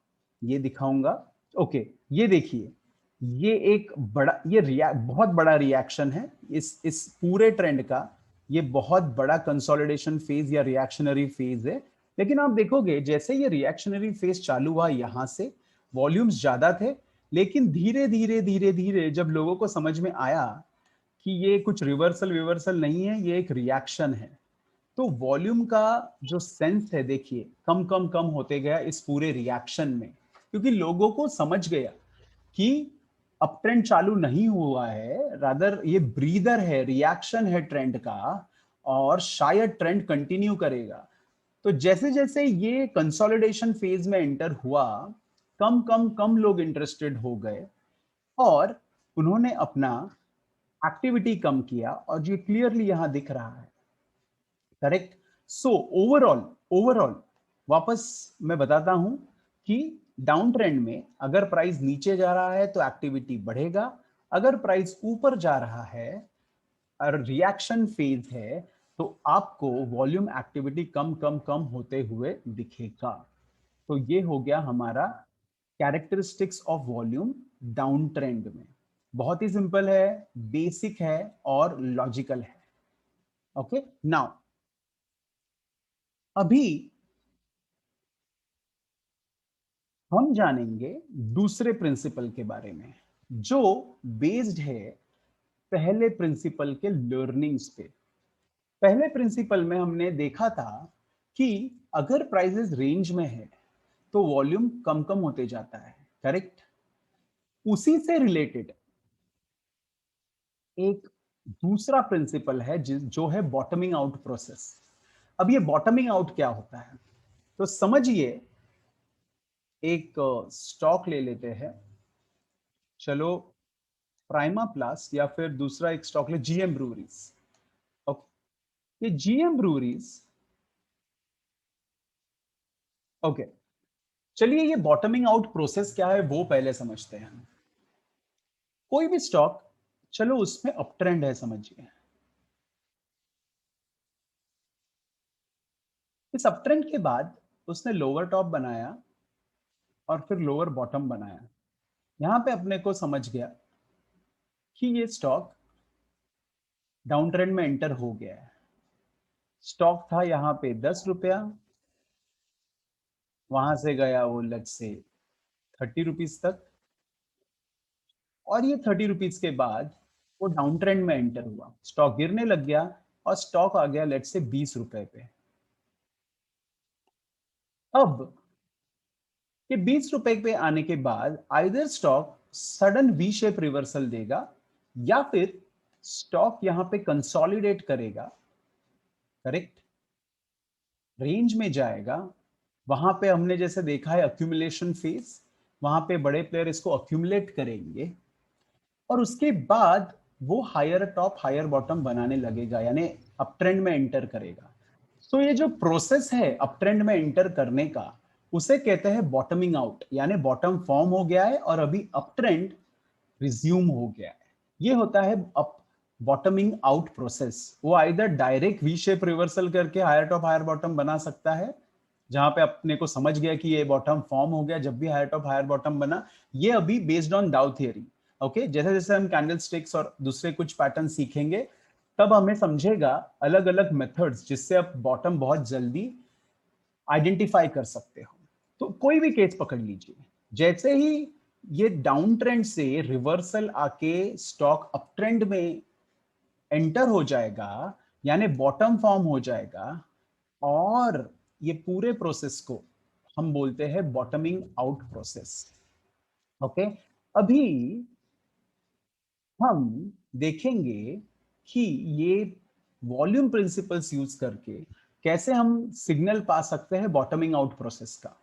ये दिखाऊंगा। ओके, ये देखिए, ये एक बड़ा बहुत बड़ा रिएक्शन है इस पूरे ट्रेंड का। ये बहुत बड़ा कंसोलिडेशन फेज या रिएक्शनरी फेज है। लेकिन आप देखोगे जैसे ये रिएक्शनरी फेज चालू हुआ, यहां से वॉल्यूम्स ज्यादा थे, लेकिन धीरे धीरे धीरे धीरे जब लोगों को समझ में आया कि ये कुछ रिवर्सल विवर्सल नहीं है, ये एक रिएक्शन है, तो वॉल्यूम का जो सेंस है देखिए कम कम कम होते गया इस पूरे रिएक्शन में, क्योंकि लोगों को समझ गया कि अप ट्रेंड चालू नहीं हुआ है, रादर ये ब्रीदर है, रिएक्शन है ट्रेंड का, और शायद ट्रेंड कंटिन्यू करेगा। तो जैसे जैसे ये कंसोलिडेशन फेज में एंटर हुआ, कम कम कम लोग इंटरेस्टेड हो गए और उन्होंने अपना एक्टिविटी कम किया, और ये क्लियरली यहां दिख रहा है, करेक्ट। सो ओवरऑल ओवरऑल वापस मैं बताता हूं कि डाउन ट्रेंड में अगर प्राइस नीचे जा रहा है तो एक्टिविटी बढ़ेगा, अगर प्राइस ऊपर जा रहा है और रिएक्शन फेज है तो आपको वॉल्यूम एक्टिविटी कम कम कम होते हुए दिखेगा। तो ये हो गया हमारा characteristics of volume down trend में। बहुत ही सिंपल है, बेसिक है और लॉजिकल है। ओके, नाउ अभी हम जानेंगे दूसरे प्रिंसिपल के बारे में, जो बेस्ड है पहले प्रिंसिपल के लर्निंग्स पे। पहले प्रिंसिपल में हमने देखा था कि अगर प्राइसेस रेंज में है तो वॉल्यूम कम कम होते जाता है, करेक्ट। उसी से रिलेटेड एक दूसरा प्रिंसिपल है जो है बॉटमिंग आउट प्रोसेस। अब ये बॉटमिंग आउट क्या होता है, तो समझिए एक स्टॉक ले लेते हैं, चलो प्राइमा प्लस, या फिर दूसरा एक स्टॉक ले जीएम ब्रूवरीज। ओके, ये जीएम ब्रूवरीज, ओके, चलिए ये बॉटमिंग आउट प्रोसेस क्या है वो पहले समझते हैं। कोई भी स्टॉक, चलो उसमें अप ट्रेंड है समझिए, इस अप ट्रेंड के बाद उसने लोअर टॉप बनाया और फिर लोअर बॉटम बनाया। यहां पे अपने को समझ गया कि ये स्टॉक डाउन ट्रेंड में एंटर हो गया है। स्टॉक था यहाँ पे 10 रुपया, वहां से गया वो लग से 30 रुपीज तक, और ये 30 रुपीज के बाद वो डाउन ट्रेंड में एंटर हुआ, स्टॉक गिरने लग गया और स्टॉक आ गया लेट से 20 रुपए पे। अब ये 20 रुपए पे आने के बाद either stock sudden V shape reversal देगा, या फिर स्टॉक यहां पे कंसोलिडेट करेगा, करेक्ट, रेंज में जाएगा। वहां पे हमने जैसे देखा है अक्यूमुलेशन फेज, वहां पे बड़े प्लेयर इसको अक्यूमुलेट करेंगे और उसके बाद वो हायर टॉप हायर बॉटम बनाने लगेगा, यानी अप ट्रेंड में एंटर करेगा। तो ये जो प्रोसेस है अप ट्रेंड में एंटर करने का, उसे कहते हैं बॉटमिंग आउट, यानी बॉटम फॉर्म हो गया है और अभी अप ट्रेंड रिज्यूम हो गया है। ये होता है अप बॉटमिंग आउट प्रोसेस। वो either direct V shape reversal करके हायर टॉप हायर बॉटम बना सकता है, जहां पे अपने को समझ गया कि ये बॉटम फॉर्म हो गया जब भी हायर टॉप हायर बॉटम बना। ये अभी बेस्ड ऑन डाउ थियरी। ओके, जैसे जैसे हम कैंडल स्टिक्स और दूसरे कुछ पैटर्न सीखेंगे तब हमें समझेगा अलग अलग मेथड्स जिससे आप बॉटम बहुत जल्दी आइडेंटिफाई कर सकते हो। तो कोई भी केस पकड़ लीजिए, जैसे ही ये डाउन ट्रेंड से रिवर्सल आके स्टॉक अप ट्रेंड में एंटर हो जाएगा, यानी बॉटम फॉर्म हो जाएगा, और ये पूरे प्रोसेस को हम बोलते हैं बॉटमिंग आउट प्रोसेस। ओके, अभी हम देखेंगे कि ये वॉल्यूम प्रिंसिपल्स यूज करके कैसे हम सिग्नल पा सकते हैं बॉटमिंग आउट प्रोसेस का।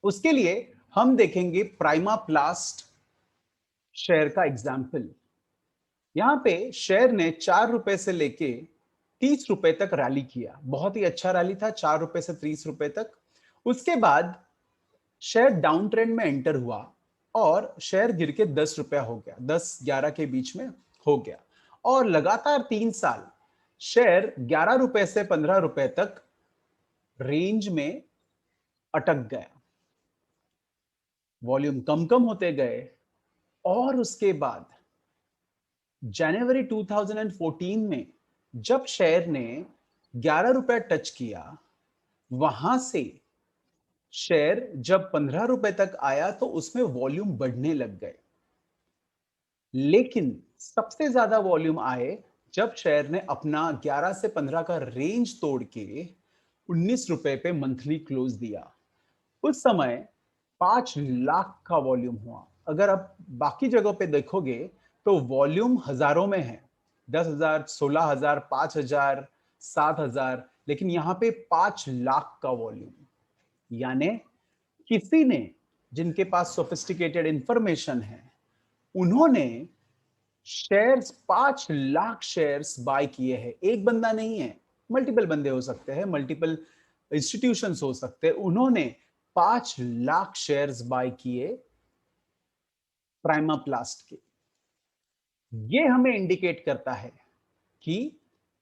उसके लिए हम देखेंगे प्राइमा प्लास्ट शेयर का एग्जाम्पल। यहां पे शेयर ने 4 रुपए से लेके 30 रुपए तक रैली किया, बहुत ही अच्छा रैली था, 4 रुपए से 30 रुपए तक। उसके बाद शेयर डाउन ट्रेंड में एंटर हुआ और शेयर गिर के 10 रुपया हो गया, 10-11 के बीच में हो गया, और लगातार 3 साल शेयर 11 रुपए से 15 रुपए तक रेंज में अटक गया। वॉल्यूम कम कम होते गए और उसके बाद जनवरी 2014 में जब शेयर ने 11 रुपए टच किया, वहां से शेयर जब 15 रुपए तक आया तो उसमें वॉल्यूम बढ़ने लग गए। लेकिन सबसे ज्यादा वॉल्यूम आए जब शेयर ने अपना 11 से 15 का रेंज तोड़ के 19 रुपए पे मंथली क्लोज दिया। उस समय 5 लाख का वॉल्यूम हुआ। अगर आप बाकी जगहों पे देखोगे तो वॉल्यूम हजारों में है, 10,000, 16,000, 5,000, 7,000, लेकिन यहां पे 5 लाख का वॉल्यूम। यानी किसी ने, जिनके पास सोफिस्टिकेटेड इंफॉर्मेशन है, उन्होंने शेयर्स 5 लाख शेयर्स बाय किए हैं। एक बंदा नहीं है, मल्टीपल बंदे हो सकते हैं, मल्टीपल इंस्टीट्यूशंस हो सकते हैं। उन्होंने 5 लाख शेयर्स बाय किए प्राइमाप्लास्ट के। ये हमें इंडिकेट करता है कि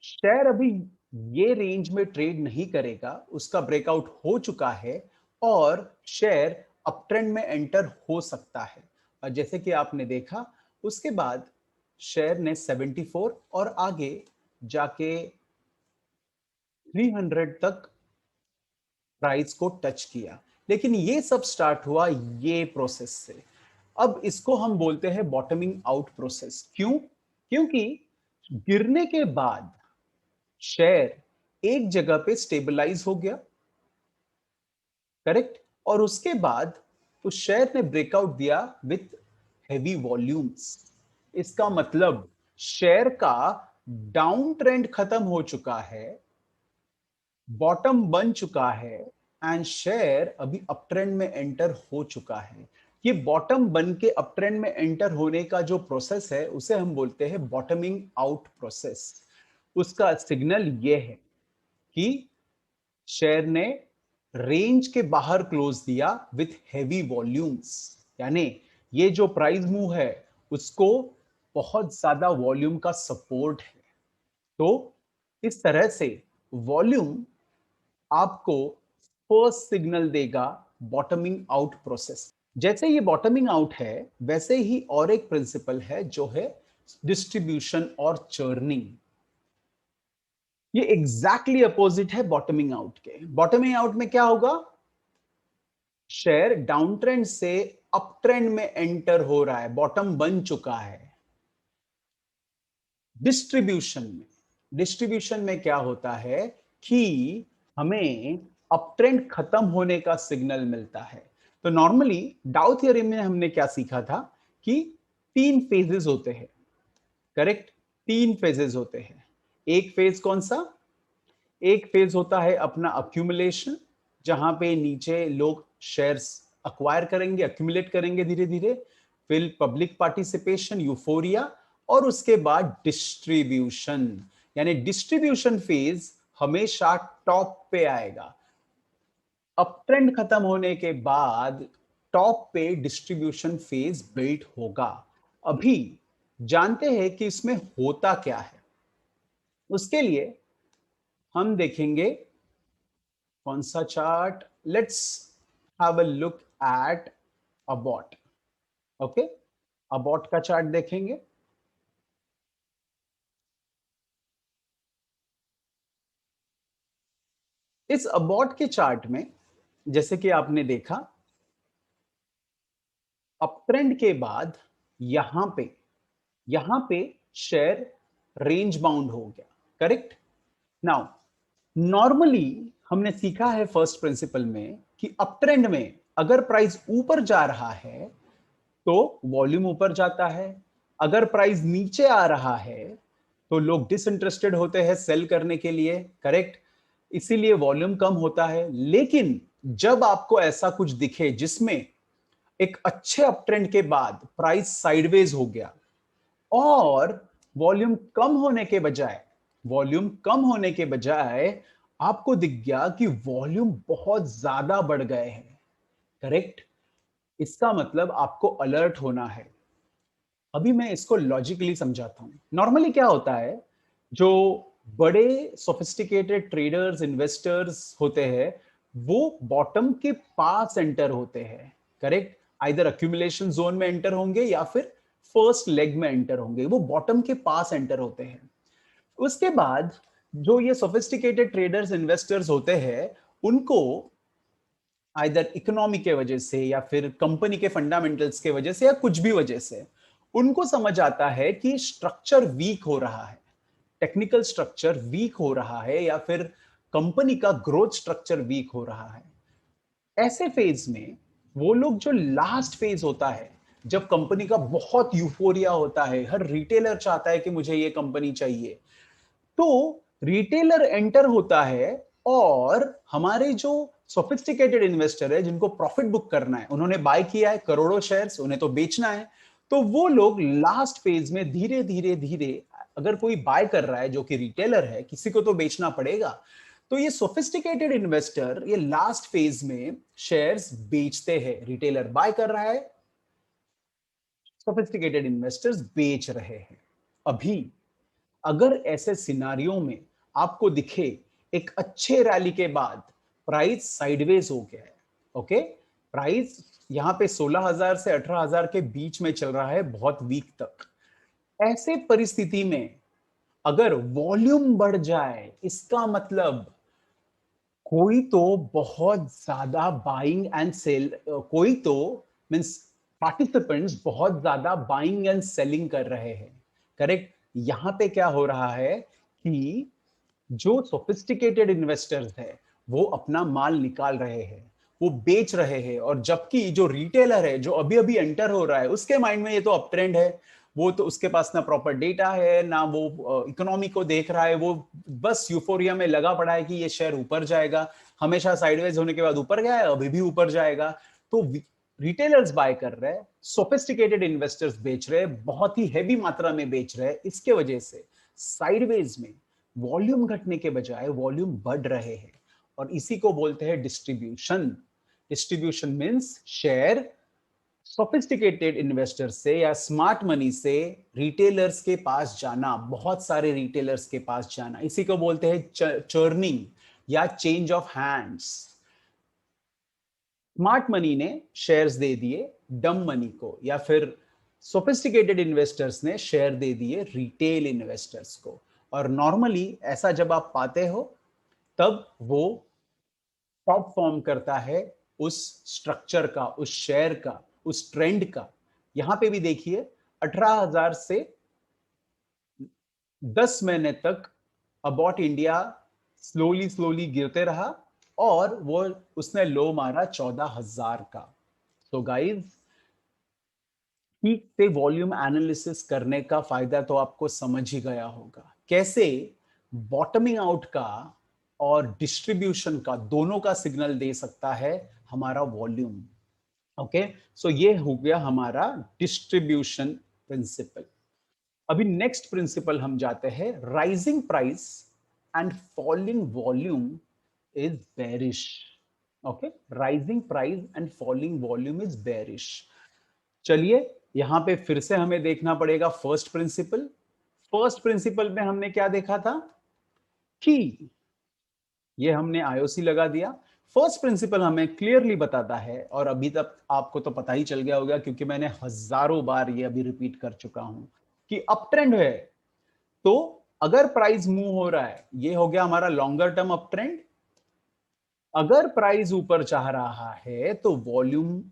शेयर अभी ये रेंज में ट्रेड नहीं करेगा, उसका ब्रेकआउट हो चुका है और शेयर अप ट्रेंड में एंटर हो सकता है। और जैसे कि आपने देखा, उसके बाद शेयर ने 74 और आगे जाके 300 तक प्राइस को टच किया। लेकिन ये सब स्टार्ट हुआ ये प्रोसेस से। अब इसको हम बोलते हैं बॉटमिंग आउट प्रोसेस। क्यों? क्योंकि गिरने के बाद शेयर एक जगह पे स्टेबलाइज हो गया, करेक्ट, और उसके बाद उस शेयर ने ब्रेकआउट दिया विथ हेवी वॉल्यूम्स। इसका मतलब शेयर का डाउन ट्रेंड खत्म हो चुका है, बॉटम बन चुका है एंड शेयर अभी अप ट्रेंड में एंटर हो चुका है। ये बॉटम बन के अप ट्रेंड में एंटर होने का जो प्रोसेस है उसे हम बोलते हैं बॉटमिंग आउट प्रोसेस। उसका सिग्नल ये है कि शेयर ने रेंज के बाहर क्लोज दिया विथ हेवी वॉल्यूम्स। यानी ये जो प्राइस मूव है उसको बहुत ज्यादा वॉल्यूम का सपोर्ट है। तो इस तरह से वॉल्यूम आपको फर्स्ट सिग्नल देगा बॉटमिंग आउट प्रोसेस। जैसे ये बॉटमिंग आउट है, वैसे ही और एक प्रिंसिपल है जो है डिस्ट्रीब्यूशन और चर्निंग। ये एग्जैक्टली अपोजिट है बॉटमिंग आउट के। बॉटमिंग आउट में क्या होगा? शेयर डाउन ट्रेंड से अप ट्रेंड में एंटर हो रहा है, बॉटम बन चुका है। डिस्ट्रीब्यूशन में क्या होता है कि हमें अप ट्रेंड खत्म होने का सिग्नल मिलता है। तो नॉर्मली डाउ थ्योरी में हमने क्या सीखा था कि 3 फेजेस होते हैं, करेक्ट? 3 फेजेस होते हैं। एक फेज कौन सा? एक फेज होता है अपना अक्यूमुलेशन, जहां पे नीचे लोग शेयर्स अक्वायर करेंगे, अक्यूमुलेट करेंगे धीरे धीरे। फिर पब्लिक पार्टिसिपेशन, यूफोरिया, और उसके बाद डिस्ट्रीब्यूशन। यानी डिस्ट्रीब्यूशन फेज हमेशा टॉप पे आएगा। अप ट्रेंड खत्म होने के बाद टॉप पे डिस्ट्रीब्यूशन फेज बिल्ड होगा। अभी जानते हैं कि इसमें होता क्या है। उसके लिए हम देखेंगे कौन सा chart. Let's have a look at Abbott. Okay, Abbott का चार्ट देखेंगे। इस अबॉट के चार्ट में जैसे कि आपने देखा, अप ट्रेंड के बाद यहां पे शेयर रेंज बाउंड हो गया, करेक्ट? नाउ नॉर्मली हमने सीखा है फर्स्ट प्रिंसिपल में कि अप ट्रेंड में अगर प्राइस ऊपर जा रहा है तो वॉल्यूम ऊपर जाता है, अगर प्राइस नीचे आ रहा है तो लोग डिसइंटरेस्टेड होते हैं सेल करने के लिए, करेक्ट? इसीलिए वॉल्यूम कम होता है। लेकिन जब आपको ऐसा कुछ दिखे जिसमें एक अच्छे अप ट्रेंड के बाद प्राइस साइडवेज हो गया और वॉल्यूम कम होने के बजाय वॉल्यूम कम होने के बजाय आपको दिख गया कि वॉल्यूम बहुत ज्यादा बढ़ गए हैं। करेक्ट? इसका मतलब आपको अलर्ट होना है। अभी मैं इसको लॉजिकली समझाता हूं। नॉर्मली क्या होता है, जो बड़े सोफिस्टिकेटेड ट्रेडर्स इन्वेस्टर्स होते हैं, वो बॉटम के पास एंटर होते हैं। करेक्ट? आइदर अक्यूमुलेशन जोन में एंटर होंगे या फिर फर्स्ट लेग में एंटर होंगे, वो बॉटम के पास एंटर होते हैं। उसके बाद जो ये सोफिस्टिकेटेड ट्रेडर्स इन्वेस्टर्स होते हैं, उनको आइदर इकोनॉमी के वजह से या फिर कंपनी के फंडामेंटल्स के वजह से या कुछ भी वजह से उनको समझ आता है कि स्ट्रक्चर वीक हो रहा है, टेक्निकल स्ट्रक्चर वीक हो रहा है, या फिर कंपनी का ग्रोथ स्ट्रक्चर वीक हो रहा है। ऐसे फेज में वो लोग, जो लास्ट फेज होता है, जब कंपनी का बहुत यूफोरिया होता है, हर रिटेलर चाहता है कि मुझे ये कंपनी चाहिए, तो रिटेलर एंटर होता है और हमारे जो सोफिस्टिकेटेड इन्वेस्टर है, जिनको प्रॉफिट बुक करना है, उन्होंने बाय किया है करोड़ों शेयर्स, उन्हें तो बेचना है, तो वो लोग लास्ट फेज में धीरे धीरे धीरे, अगर कोई बाय कर रहा है जो कि रिटेलर है, किसी को तो बेचना पड़ेगा, तो ये सोफिस्टिकेटेड इन्वेस्टर ये लास्ट फेज में शेयर्स बेचते हैं। रिटेलर बाय कर रहा है, सोफिस्टिकेटेड इन्वेस्टर्स बेच रहे हैं। अभी अगर ऐसे सिनारियों में आपको दिखे एक अच्छे रैली के बाद प्राइस साइडवेज हो गया है, ओके, प्राइस यहां पे 16,000 से 18,000 के बीच में चल रहा है बहुत वीक तक, ऐसे परिस्थिति में अगर वॉल्यूम बढ़ जाए, इसका मतलब कोई तो बहुत ज्यादा बाइंग एंड सेल, कोई तो मींस पार्टिसिपेंट्स बहुत ज्यादा बाइंग एंड सेलिंग कर रहे हैं। करेक्ट? यहां पे क्या हो रहा है कि जो सोफिस्टिकेटेड इन्वेस्टर्स है, वो अपना माल निकाल रहे हैं, वो बेच रहे हैं, और जबकि जो रिटेलर है, जो अभी अभी एंटर हो रहा है, उसके माइंड में ये तो अप ट्रेंड है, वो तो उसके पास ना प्रॉपर डेटा है, ना वो इकोनॉमी को देख रहा है, वो बस यूफोरिया में लगा पड़ा है कि ये शेयर ऊपर जाएगा, हमेशा साइडवेज होने के बाद ऊपर गया है, अभी भी ऊपर जाएगा। तो रिटेलर्स बाय कर रहे हैं, सोफिस्टिकेटेड इन्वेस्टर्स बेच रहे हैं, बहुत ही हैवी मात्रा में बेच रहे हैं, इसके वजह से साइडवेज में वॉल्यूम घटने के बजाय वॉल्यूम बढ़ रहे हैं, और इसी को बोलते हैं distribution. Distribution means share sophisticated investor से या स्मार्ट मनी से रिटेलर्स के पास जाना, बहुत सारे रिटेलर्स के पास जाना, इसी को बोलते हैं चर्निंग या change of hands. Smart money ने शेयर्स दे दिए डम मनी को, या फिर सोफिस्टिकेटेड इन्वेस्टर्स ने शेयर दे दिए रिटेल इन्वेस्टर्स को। और नॉर्मली ऐसा जब आप पाते हो, तब वो टॉप फॉर्म करता है उस स्ट्रक्चर का, उस शेयर का, उस ट्रेंड का। यहां पे भी देखिए, 18,000 से 10 महीने तक अबाउट इंडिया स्लोली स्लोली गिरते रहा, और वो उसने लो मारा 14,000 का। तो गाइस, ठीक से वॉल्यूम एनालिसिस करने का फायदा तो आपको समझ ही गया होगा, कैसे बॉटमिंग आउट का और डिस्ट्रीब्यूशन का, दोनों का सिग्नल दे सकता है हमारा वॉल्यूम। ओके, सो ये हो गया हमारा डिस्ट्रीब्यूशन प्रिंसिपल। अभी नेक्स्ट प्रिंसिपल हम जाते हैं, rising price and falling volume is bearish. Okay, rising price and falling volume is bearish. चलिए, यहां पे फिर से हमें देखना पड़ेगा फर्स्ट प्रिंसिपल। फर्स्ट प्रिंसिपल में हमने क्या देखा था कि ये हमने आईओसी लगा दिया। फर्स्ट प्रिंसिपल हमें क्लियरली बताता है, और अभी तक आपको तो पता ही चल गया होगा क्योंकि मैंने हजारों बार ये अभी रिपीट कर चुका हूं, कि अप ट्रेंड है, तो अगर प्राइस मूव हो रहा है, ये हो गया हमारा लॉन्गर टर्म अप ट्रेंड। अगर प्राइस ऊपर चाह रहा है तो वॉल्यूम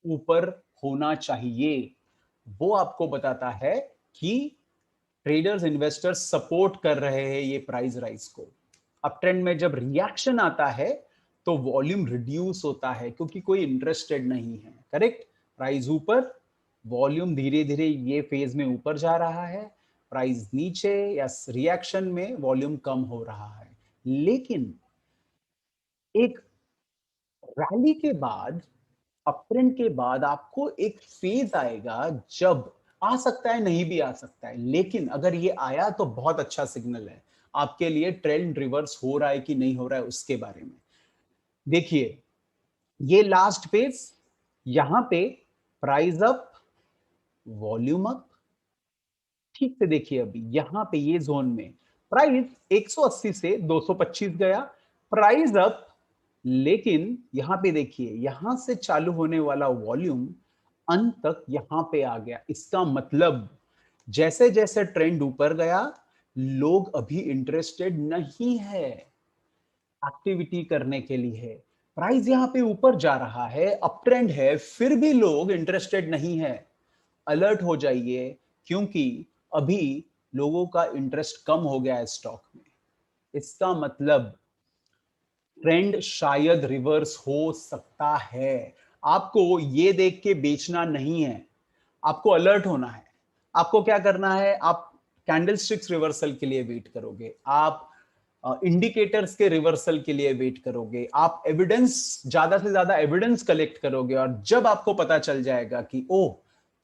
ऊपर होना चाहिए। वो आपको बताता है कि ट्रेडर्स इन्वेस्टर्स सपोर्ट कर रहे हैं ये प्राइस राइज को। अप ट्रेंड में जब रिएक्शन आता है, तो वॉल्यूम रिड्यूस होता है, क्योंकि कोई इंटरेस्टेड नहीं है। करेक्ट? प्राइस ऊपर, वॉल्यूम धीरे धीरे ये फेज में ऊपर जा रहा है, प्राइस नीचे या रिएक्शन में वॉल्यूम कम हो रहा है। लेकिन एक रैली के बाद, अपट्रेंड के बाद आपको एक फेज आएगा जब आ सकता है, नहीं भी आ सकता है, लेकिन अगर ये आया तो बहुत अच्छा सिग्नल है आपके लिए। ट्रेंड रिवर्स हो रहा है कि नहीं हो रहा है उसके बारे में देखिए। ये लास्ट पेज, यहां पे प्राइस अप, वॉल्यूम अप। ठीक से देखिए, अभी यहां पे ये जोन में प्राइस 180 से 225 गया, प्राइस अप। लेकिन यहां पे देखिए, यहां से चालू होने वाला वॉल्यूम अंत तक यहां पे आ गया। इसका मतलब जैसे जैसे ट्रेंड ऊपर गया, लोग अभी इंटरेस्टेड नहीं है एक्टिविटी करने के लिए। प्राइस यहां पे ऊपर जा रहा है, अप ट्रेंड है, फिर भी लोग इंटरेस्टेड नहीं है। अलर्ट हो जाइए, क्योंकि अभी लोगों का इंटरेस्ट कम हो गया है स्टॉक में। इसका मतलब ट्रेंड शायद रिवर्स हो सकता है। आपको ये देख के बेचना नहीं है, आपको अलर्ट होना है। आपको क्या करना है, आप कैंडलस्टिक्स रिवर्सल के लिए वेट करोगे, आप इंडिकेटर्स के रिवर्सल के लिए वेट करोगे, आप एविडेंस, ज्यादा से ज्यादा एविडेंस कलेक्ट करोगे। और जब आपको पता चल जाएगा कि ओ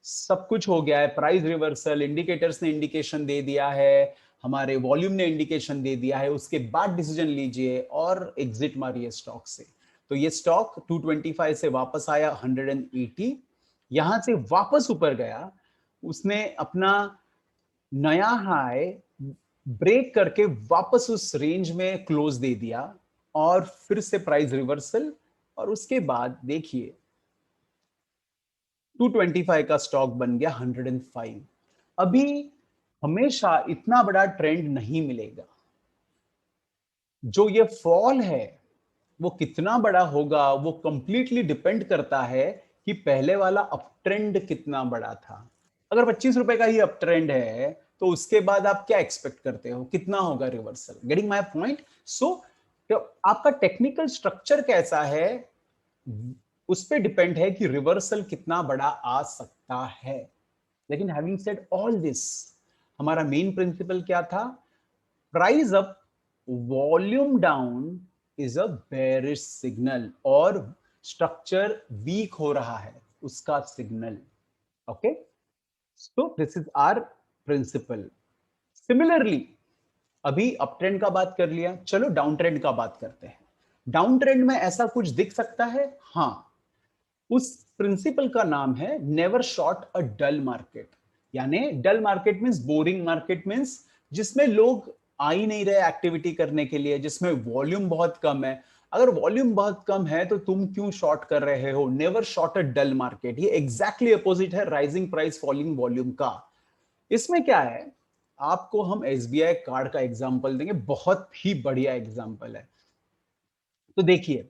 सब कुछ हो गया है, प्राइस रिवर्सल, इंडिकेटर्स ने इंडिकेशन दे दिया है, हमारे वॉल्यूम ने इंडिकेशन दे दिया है, उसके बाद डिसीजन लीजिए और एग्जिट मारिए स्टॉक से। तो ये स्टॉक 225 से वापस आया 180, यहां से वापस ऊपर गया, उसने अपना नया हाई ब्रेक करके वापस उस रेंज में क्लोज दे दिया, और फिर से प्राइस रिवर्सल। और उसके बाद देखिए 225 का स्टॉक बन गया 105। अभी हमेशा इतना बड़ा ट्रेंड नहीं मिलेगा। जो ये फॉल है वो कितना बड़ा होगा, वो कंप्लीटली डिपेंड करता है कि पहले वाला अप ट्रेंड कितना बड़ा था। अगर 25 रुपए का ही अप ट्रेंड है तो उसके बाद आप क्या एक्सपेक्ट करते हो, कितना होगा reversal? Getting my point? So आपका टेक्निकल स्ट्रक्चर कैसा है उस पर डिपेंड है कि रिवर्सल कितना बड़ा आ सकता है। लेकिन हैविंग सेड ऑल दिस, हमारा मेन प्रिंसिपल क्या था? Price up, volume down is a bearish signal, और स्ट्रक्चर वीक हो रहा है उसका signal. Okay, so this is our principle. Similarly, अभी अप ट्रेंड का बात कर लिया, चलो डाउन ट्रेंड का बात करते हैं। डाउन ट्रेंड में ऐसा कुछ दिख सकता है, हाँ। उस प्रिंसिपल का नाम है never short a dull market. यानी dull market means, boring market means, जिसमें लोग आ ही नहीं रहे एक्टिविटी करने के लिए, जिसमें वॉल्यूम बहुत कम है। अगर वॉल्यूम बहुत कम है तो तुम क्यों शॉर्ट कर रहे हो? Never short a dull market. ये एग्जैक्टली अपोजिट है राइजिंग प्राइस फॉलिंग वॉल्यूम का। इसमें क्या है, आपको हम एसबीआई कार्ड का एग्जांपल देंगे, बहुत ही बढ़िया एग्जांपल है। तो देखिए,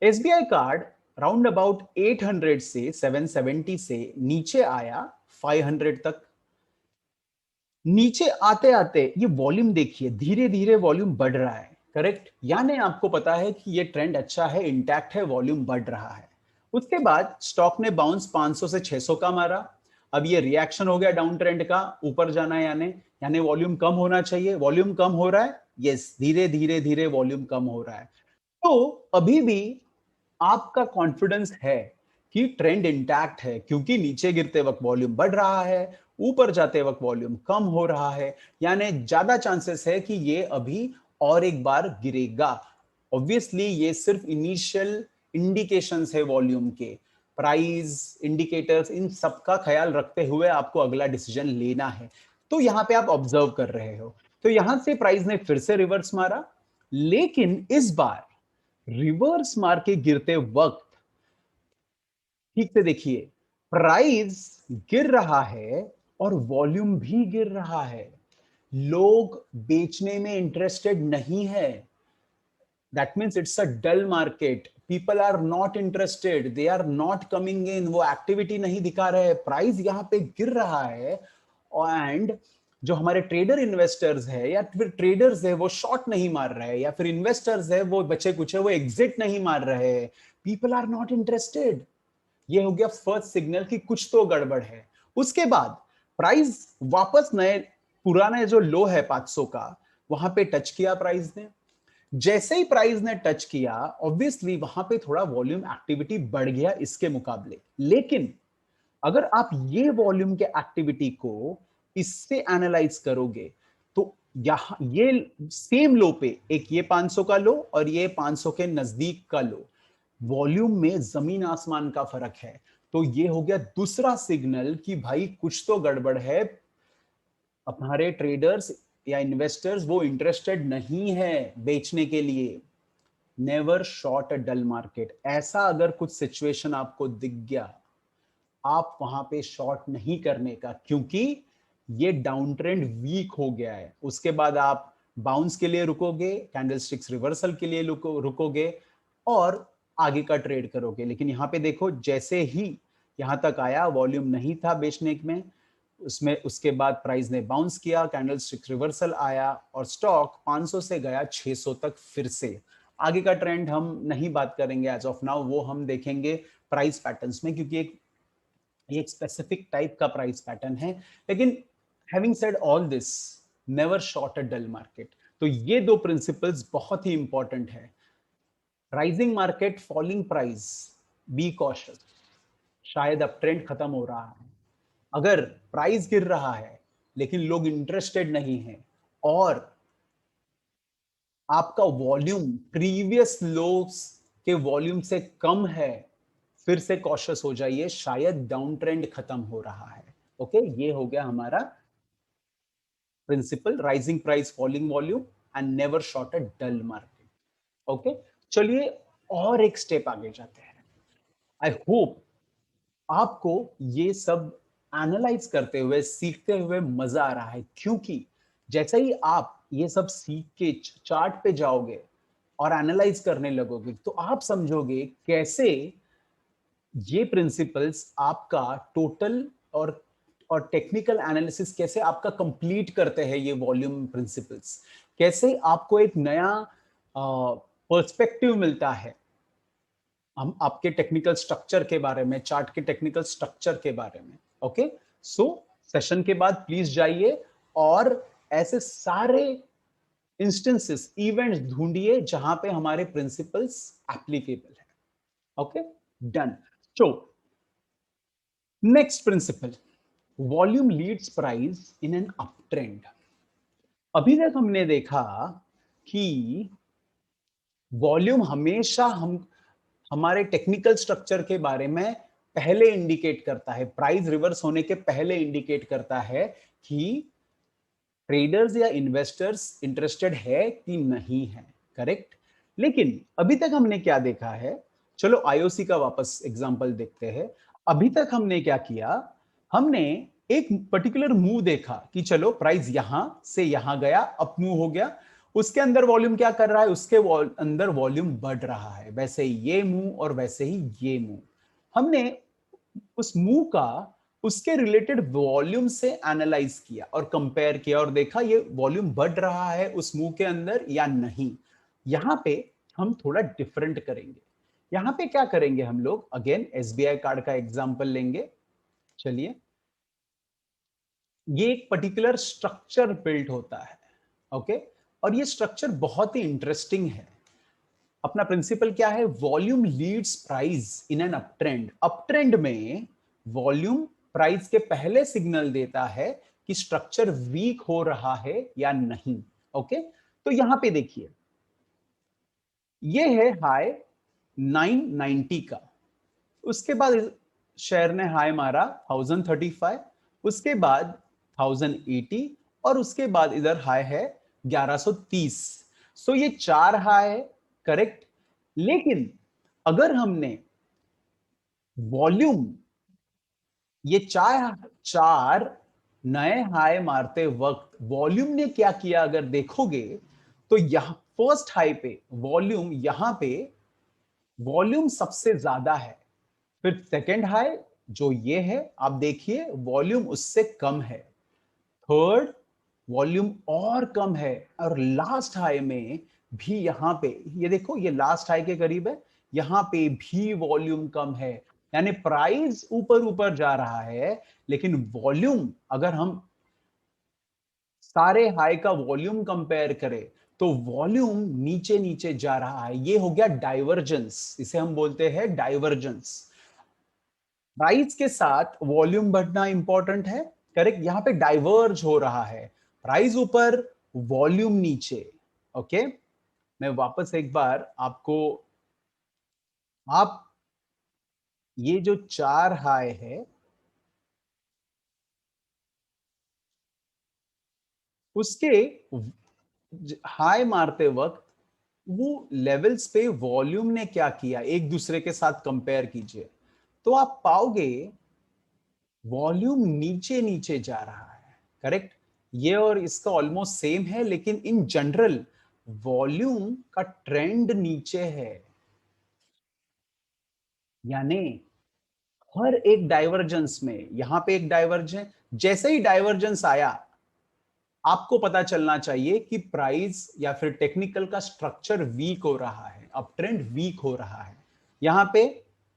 एसबीआई कार्ड राउंड अबाउट 800 से 770 से नीचे आया 500 तक। नीचे आते आते ये वॉल्यूम देखिए, धीरे धीरे वॉल्यूम बढ़ रहा है, करेक्ट? यानी आपको पता है कि ये ट्रेंड अच्छा है, इंटैक्ट है, वॉल्यूम बढ़ रहा है। उसके बाद स्टॉक ने बाउंस 500 से 600 का मारा। अब ये रिएक्शन हो गया डाउन ट्रेंड का, ऊपर जाना है, यानी यानी वॉल्यूम कम होना चाहिए। वॉल्यूम कम हो रहा है, यस, धीरे धीरे धीरे वॉल्यूम कम हो रहा है। तो अभी भी आपका कॉन्फिडेंस है कि ट्रेंड इंटैक्ट है, क्योंकि नीचे गिरते वक्त वॉल्यूम बढ़ रहा है, ऊपर जाते वक्त वॉल्यूम कम हो रहा है। यानी ज्यादा चांसेस है कि ये अभी और एक बार गिरेगा। ऑब्वियसली ये सिर्फ इनिशियल इंडिकेशंस है वॉल्यूम के। प्राइस, इंडिकेटर्स, इन सब का ख्याल रखते हुए आपको अगला डिसीजन लेना है। तो यहां पे आप ऑब्जर्व कर रहे हो, तो यहां से प्राइस ने फिर से रिवर्स मारा, लेकिन इस बार रिवर्स मार के गिरते वक्त ठीक से देखिए, प्राइस गिर रहा है और वॉल्यूम भी गिर रहा है। लोग बेचने में इंटरेस्टेड नहीं है। That means it's a dull market. People are not interested, they are not coming in, वो एक्टिविटी नहीं दिखा रहे। प्राइस यहां पे गिर रहा है, एंड जो हमारे ट्रेडर इन्वेस्टर्स है या फिर ट्रेडर्स है वो शॉर्ट नहीं मार रहे हैं, या फिर इन्वेस्टर्स है वो बचे कुछ है वो एग्जिट नहीं मार रहे हैं। People are not interested. ये हो गया फर्स्ट सिग्नल कि कुछ तो गड़बड़ है। उसके बाद प्राइस वापस नए पुराने जो लो है 500 का, वहां पे टच किया प्राइस ने। जैसे ही प्राइस ने टच किया, ऑब्वियसली वहां पे थोड़ा वॉल्यूम एक्टिविटी बढ़ गया इसके मुकाबले। लेकिन अगर आप ये वॉल्यूम के एक्टिविटी को इससे एनालाइज करोगे तो यहां ये सेम लो पे एक ये 500 का लो और ये 500 के नजदीक का लो, वॉल्यूम में जमीन आसमान का फर्क है। तो ये हो गया दूसरा सिग्नल कि भाई कुछ तो गड़बड़ है, हमारे ट्रेडर्स या इन्वेस्टर्स वो इंटरेस्टेड नहीं है बेचने के लिए। Never short a dull market. ऐसा अगर कुछ सिचुएशन आपको दिख गया, आप वहां पे शॉर्ट नहीं करने का, क्योंकि ये डाउन ट्रेंड वीक हो गया है। उसके बाद आप बाउंस के लिए रुकोगे, कैंडलस्टिक्स रिवर्सल के लिए रुकोगे और आगे का ट्रेड करोगे। लेकिन यहां पे देखो, जैसे ही यहां तक आया वॉल्यूम नहीं था बेचने में, उसमें उसके बाद प्राइस ने बाउंस किया, कैंडलस्टिक रिवर्सल आया और स्टॉक 500 से गया 600 तक फिर से। आगे का ट्रेंड हम नहीं बात करेंगे एज ऑफ नाउ, वो हम देखेंगे प्राइस पैटर्न्स में, क्योंकि एक स्पेसिफिक टाइप का प्राइस पैटर्न है। लेकिन having said all this, never short a dull market. तो ये दो प्रिंसिपल्स बहुत ही इंपॉर्टेंट है। Rising market, falling price, be cautious. शायद अब ट्रेंड खत्म हो रहा है, अगर प्राइस गिर रहा है लेकिन लोग इंटरेस्टेड नहीं है और आपका वॉल्यूम प्रीवियस लोस के वॉल्यूम से कम है, फिर से कॉशियस हो जाइए, शायद डाउन ट्रेंड खत्म हो रहा है। ओके, ये हो गया हमारा principle, rising price falling volume and never short a dull market. Okay, चलिए और एक स्टेप आगे जाते हैं। आई होप आपको ये सब एनालाइज करते हुए, सीखते हुए मजा आ रहा है, क्योंकि जैसे ही आप ये सब सीख के चार्ट पे जाओगे और एनालाइज करने लगोगे तो आप समझोगे कैसे ये प्रिंसिपल्स आपका टोटल और टेक्निकल एनालिसिस कैसे आपका कंप्लीट करते हैं। ये वॉल्यूम प्रिंसिपल्स कैसे आपको एक नया पर्सपेक्टिव मिलता है हम आपके टेक्निकल स्ट्रक्चर के बारे में, चार्ट के टेक्निकल स्ट्रक्चर के बारे में। ओके, सो सेशन के बाद प्लीज जाइए और ऐसे सारे इंस्टेंसेस, इवेंट्स ढूंढिए जहां पे हमारे प्रिंसिपल्स एप्लीकेबल है। Okay, done. So next principle, volume leads price in an up trend. अभी तक हमने देखा कि वॉल्यूम हमेशा हमारे टेक्निकल स्ट्रक्चर के बारे में पहले इंडिकेट करता है, प्राइस रिवर्स होने के पहले इंडिकेट करता है कि ट्रेडर्स या इन्वेस्टर्स इंटरेस्टेड है कि नहीं है। करेक्ट। लेकिन अभी तक हमने क्या देखा है, चलो आईओसी का वापस एग्जांपल देखते हैं। अभी तक हमने क्या किया, हमने एक पर्टिकुलर मूव देखा कि चलो प्राइस यहां से यहां गया, अप मूव हो गया, उसके अंदर वॉल्यूम क्या कर रहा है, उसके अंदर वॉल्यूम बढ़ रहा है। वैसे ही ये मूव और वैसे ही ये मूव, हमने उस मूव का उसके रिलेटेड वॉल्यूम से एनालाइज किया और कंपेयर किया और देखा ये वॉल्यूम बढ़ रहा है उस मूव के अंदर या नहीं। यहां पे हम थोड़ा डिफरेंट करेंगे। यहां पे क्या करेंगे हम लोग, अगेन एसबीआई कार्ड का एग्जांपल लेंगे। चलिए, ये एक पर्टिकुलर स्ट्रक्चर बिल्ड होता है। ओके, और ये स्ट्रक्चर बहुत ही इंटरेस्टिंग है। अपना प्रिंसिपल क्या है, volume leads price in an up trend. Up trend में वॉल्यूम प्राइस के पहले सिग्नल देता है कि स्ट्रक्चर वीक हो रहा है या नहीं। ओके, तो यहां पे देखिए, ये है हाई 990 का, उसके बाद शेयर ने हाई मारा 1035, उसके बाद 1080 और उसके बाद इधर हाई है 1130। सो ये चार हाई है। करेक्ट। लेकिन अगर हमने वॉल्यूम, ये चार चार नए हाई मारते वक्त वॉल्यूम ने क्या किया अगर देखोगे, तो यहां फर्स्ट हाई पे वॉल्यूम, यहां पे वॉल्यूम सबसे ज्यादा है। फिर सेकेंड हाई जो ये है, आप देखिए वॉल्यूम उससे कम है। थर्ड वॉल्यूम और कम है, और लास्ट हाई में भी यहां पे, ये देखो ये लास्ट हाई के करीब है, यहां पे भी वॉल्यूम कम है। यानी प्राइस ऊपर ऊपर जा रहा है, लेकिन वॉल्यूम, अगर हम सारे हाई का वॉल्यूम कंपेयर करें तो वॉल्यूम नीचे नीचे जा रहा है। ये हो गया डाइवर्जेंस, इसे हम बोलते हैं डाइवर्जेंस। प्राइस के साथ वॉल्यूम बढ़ना इंपॉर्टेंट है, करेक्ट। यहां पे डाइवर्ज हो रहा है, प्राइस ऊपर वॉल्यूम नीचे। ओके, मैं वापस एक बार आपको, आप ये जो 4 हाई है उसके हाई मारते वक्त वो लेवल्स पे वॉल्यूम ने क्या किया एक दूसरे के साथ कंपेयर कीजिए, तो आप पाओगे वॉल्यूम नीचे नीचे जा रहा है, करेक्ट। ये और इसका ऑलमोस्ट सेम है, लेकिन इन जनरल वॉल्यूम का ट्रेंड नीचे है। यानी हर एक डाइवर्जेंस में, यहां पे एक डाइवर्जेंस, जैसे ही डाइवर्जेंस आया आपको पता चलना चाहिए कि प्राइस या फिर टेक्निकल का स्ट्रक्चर वीक हो रहा है, अप ट्रेंड वीक हो रहा है। यहां पे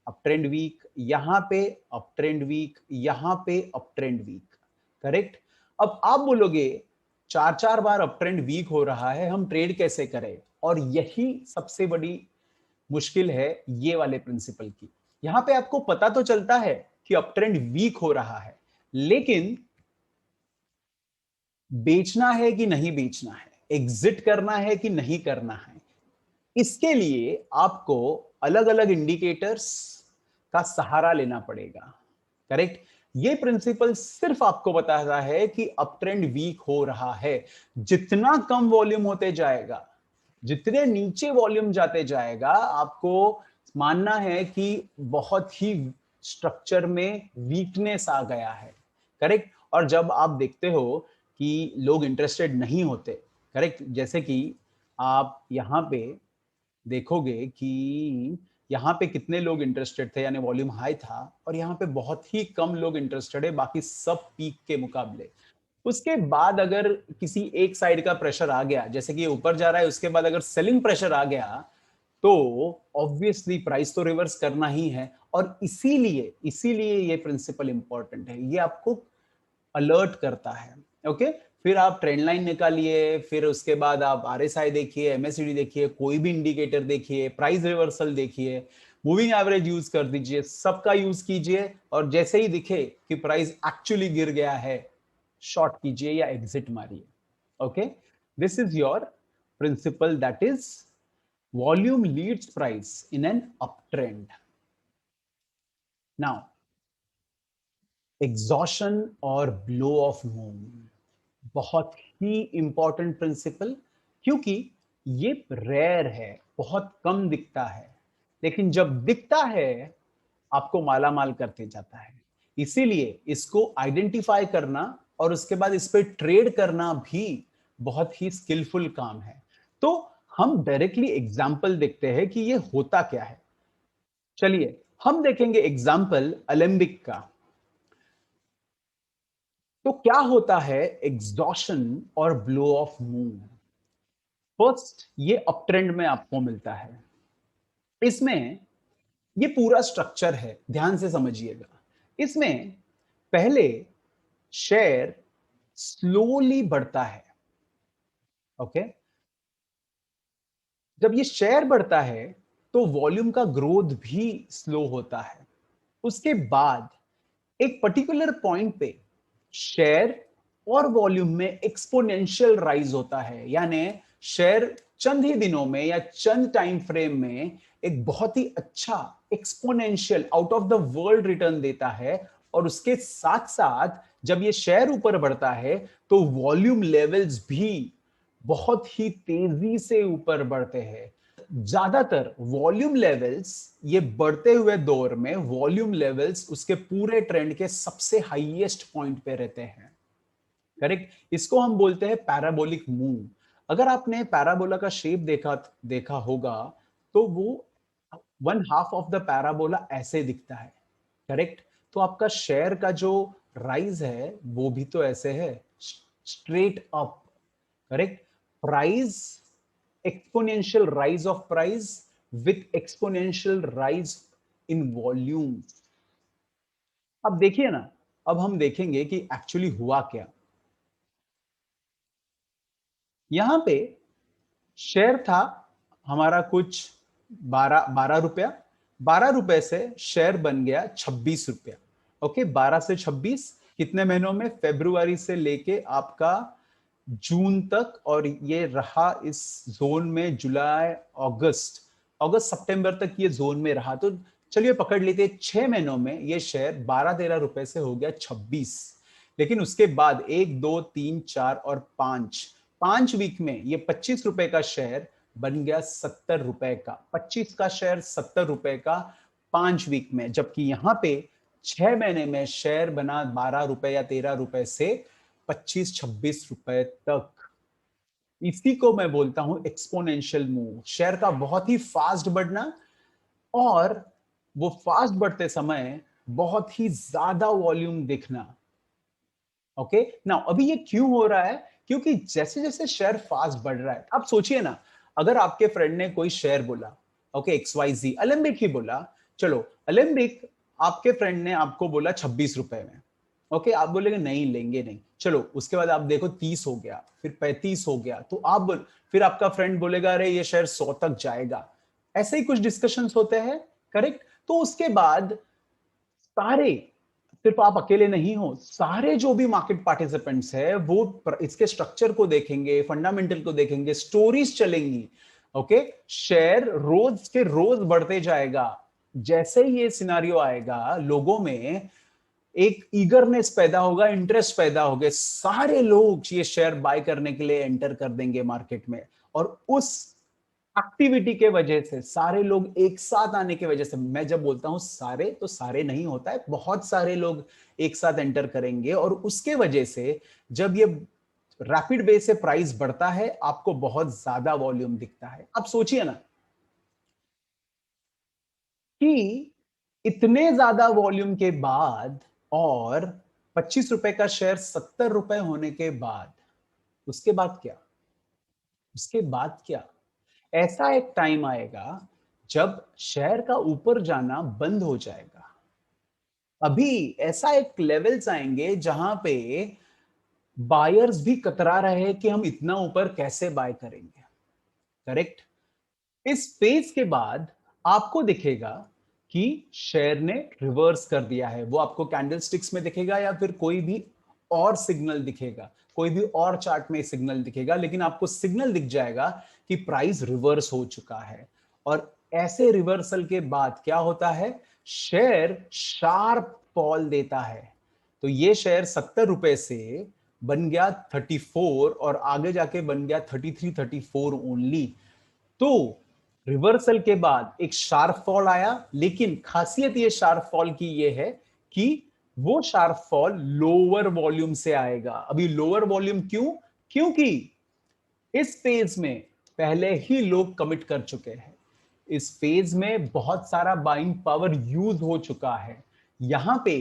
अप ट्रेंड वीक, यहां पे अप ट्रेंड वीक, यहां पे अप ट्रेंड वीक, करेक्ट। अब आप बोलोगे चार चार बार अप ट्रेंड वीक हो रहा है, हम ट्रेड कैसे करें? और यही सबसे बड़ी मुश्किल है ये वाले प्रिंसिपल की। यहां पे आपको पता तो चलता है कि अप ट्रेंड वीक हो रहा है, लेकिन बेचना है कि नहीं बेचना है, एग्जिट करना है कि नहीं करना है, इसके लिए आपको अलग अलग इंडिकेटर्स का सहारा लेना पड़ेगा, करेक्ट। ये प्रिंसिपल सिर्फ आपको बताता है कि अप ट्रेंड वीक हो रहा है। जितना कम वॉल्यूम होते जाएगा, जितने नीचे वॉल्यूम जाते जाएगा, आपको मानना है कि बहुत ही स्ट्रक्चर में वीकनेस आ गया है, करेक्ट। और जब आप देखते हो कि लोग इंटरेस्टेड नहीं होते, करेक्ट, जैसे कि आप यहां पे देखोगे कि यहाँ पे कितने लोग इंटरेस्टेड थे, यानी वॉल्यूम हाई था, और यहाँ पे बहुत ही कम लोग इंटरेस्टेड है बाकी सब पीक के मुकाबले। उसके बाद अगर किसी एक साइड का प्रेशर आ गया, जैसे कि ये ऊपर जा रहा है, उसके बाद अगर सेलिंग प्रेशर आ गया, तो ऑब्वियसली प्राइस तो रिवर्स करना ही है। और इसीलिए इसीलिए ये प्रिंसिपल इंपॉर्टेंट है, ये आपको अलर्ट करता है। ओके, फिर आप ट्रेंड लाइन निकालिए, फिर उसके बाद आप आरएसआई देखिए, एमएससीडी देखिए, कोई भी इंडिकेटर देखिए, प्राइस रिवर्सल देखिए, मूविंग एवरेज यूज कर दीजिए, सबका यूज कीजिए, और जैसे ही दिखे कि प्राइस एक्चुअली गिर गया है, शॉर्ट कीजिए या एग्जिट मारिए। Okay, this is your principle, that is volume leads price in an up trend. Now exhaustion और ब्लो ऑफ मून, बहुत ही इंपॉर्टेंट प्रिंसिपल, क्योंकि ये रेयर है, बहुत कम दिखता है, लेकिन जब दिखता है आपको माला माल करते जाता है। इसीलिए इसको आइडेंटिफाई करना और उसके बाद इस पे ट्रेड करना भी बहुत ही स्किलफुल काम है। तो हम डायरेक्टली एग्जांपल देखते हैं कि ये होता क्या है। चलिए हम देखेंगे एग्जांपल अलेम्बिक का। तो क्या होता है एग्जॉशन और ब्लो ऑफ मून? फर्स्ट, ये अप ट्रेंड में आपको मिलता है। इसमें ये पूरा स्ट्रक्चर है, ध्यान से समझिएगा। इसमें पहले शेयर स्लोली बढ़ता है, ओके। जब ये शेयर बढ़ता है तो वॉल्यूम का ग्रोथ भी स्लो होता है। उसके बाद एक पर्टिकुलर पॉइंट पे शेयर और वॉल्यूम में एक्सपोनेंशियल राइज होता है, यानी शेयर चंद ही दिनों में या चंद टाइम फ्रेम में एक बहुत ही अच्छा exponential out of the world return देता है। और उसके साथ साथ जब ये शेयर ऊपर बढ़ता है तो वॉल्यूम लेवल्स भी बहुत ही तेजी से ऊपर बढ़ते हैं। ज्यादातर वॉल्यूम लेवल्स, ये बढ़ते हुए दौर में वॉल्यूम लेवल्स उसके पूरे ट्रेंड के सबसे हाईएस्ट पॉइंट पे रहते हैं, करेक्ट। इसको हम बोलते हैं पैराबोलिक मूव। अगर आपने पैराबोला का शेप देखा देखा होगा, तो वो one half of the parabola ऐसे दिखता है, करेक्ट। तो आपका शेयर का जो राइज है वो भी तो ऐसे है, straight up, correct. Price, exponential rise of price with exponential rise in volume। अब देखिए ना, अब हम देखेंगे कि एक्चुअली हुआ क्या। यहां पे शेयर था हमारा कुछ 12 12 रुपया, ₹12 से शेयर बन गया ₹26। ओके, 12 से 26 कितने महीनों में? फरवरी से लेके आपका जून तक, और ये रहा इस जोन में जुलाई, अगस्त, सितंबर तक ये जोन में रहा। तो चलिए पकड़ लेते, 6 महीनों में ये शेयर 12-13 रुपए से हो गया 26। लेकिन उसके बाद 1, 2, 3, 4 और 5 वीक में ये 25 रुपए का शेयर बन गया 70 रुपए का। 25 का शेयर 70 रुपए का 5 वीक में, जबकि यहां पे 6 महीने में शेयर बना 12 रुपए या 13 रुपए से 25-26 रुपए तक। इसी को मैं बोलता हूं एक्सपोनेंशियल मूव, शेयर का बहुत ही फास्ट बढ़ना, और वो फास्ट बढ़ते समय बहुत ही ज्यादा वॉल्यूम दिखना। ओके ना, अभी ये क्यों हो रहा है? क्योंकि जैसे जैसे शेयर फास्ट बढ़ रहा है, आप सोचिए ना, अगर आपके फ्रेंड ने कोई शेयर बोला, ओके XYZ अलेम्बिक ही बोला, चलो अलेम्बिक आपके फ्रेंड ने आपको बोला 26 रुपए में, ओके आप बोलेंगे नहीं लेंगे नहीं। चलो उसके बाद आप देखो 30 हो गया, फिर 35 हो गया, तो आप बोल, फिर आपका फ्रेंड बोलेगा अरे ये शेयर 100 तक जाएगा। ऐसे ही कुछ डिस्कशंस होते हैं, करेक्ट? तो उसके बाद सारे, सिर्फ आप अकेले नहीं हो, सारे जो भी मार्केट पार्टिसिपेंट्स है वो इसके स्ट्रक्चर को देखेंगे, फंडामेंटल को देखेंगे, स्टोरीज चलेंगी। ओके, शेयर रोज के रोज बढ़ते जाएगा। जैसे ही ये सिनारियो आएगा, लोगों में एक ईगरनेस पैदा होगा, इंटरेस्ट पैदा होगा, सारे लोग ये शेयर बाय करने के लिए एंटर कर देंगे मार्केट में। और उस एक्टिविटी के वजह से, सारे लोग एक साथ आने की वजह से, मैं जब बोलता हूं सारे, तो सारे नहीं होता है, बहुत सारे लोग एक साथ एंटर करेंगे, और उसके वजह से जब ये रैपिड वे से प्राइस बढ़ता है, आपको बहुत ज्यादा वॉल्यूम दिखता है। आप सोचिए ना कि इतने ज्यादा वॉल्यूम के बाद, और 25 रुपए का शेयर 70 रुपए होने के बाद, उसके बाद क्या? उसके बाद क्या? ऐसा एक टाइम आएगा जब शेयर का ऊपर जाना बंद हो जाएगा। अभी ऐसा एक लेवल्स आएंगे जहां पे बायर्स भी कतरा रहे हैं कि हम इतना ऊपर कैसे बाय करेंगे, करेक्ट? इस फेज के बाद आपको दिखेगा कि शेयर ने रिवर्स कर दिया है। वो आपको कैंडलस्टिक्स में दिखेगा या फिर कोई भी और सिग्नल दिखेगा, कोई भी और चार्ट में सिग्नल दिखेगा, लेकिन आपको सिग्नल दिख जाएगा कि प्राइस रिवर्स हो चुका है। और ऐसे रिवर्सल के बाद क्या होता है? शेयर शार्प फॉल देता है। तो ये शेयर 70 रुपए से बन गया 34, और आगे जाके बन गया 33-34 ओनली। तो रिवर्सल के बाद एक शार्प फॉल आया, लेकिन खासियत ये शार्प फॉल की ये है कि वो शार्प फॉल लोअर वॉल्यूम से आएगा। अभी लोअर वॉल्यूम क्यों? क्योंकि इस फेज में पहले ही लोग कमिट कर चुके हैं। इस फेज में बहुत सारा बाइंग पावर यूज हो चुका है। यहां पे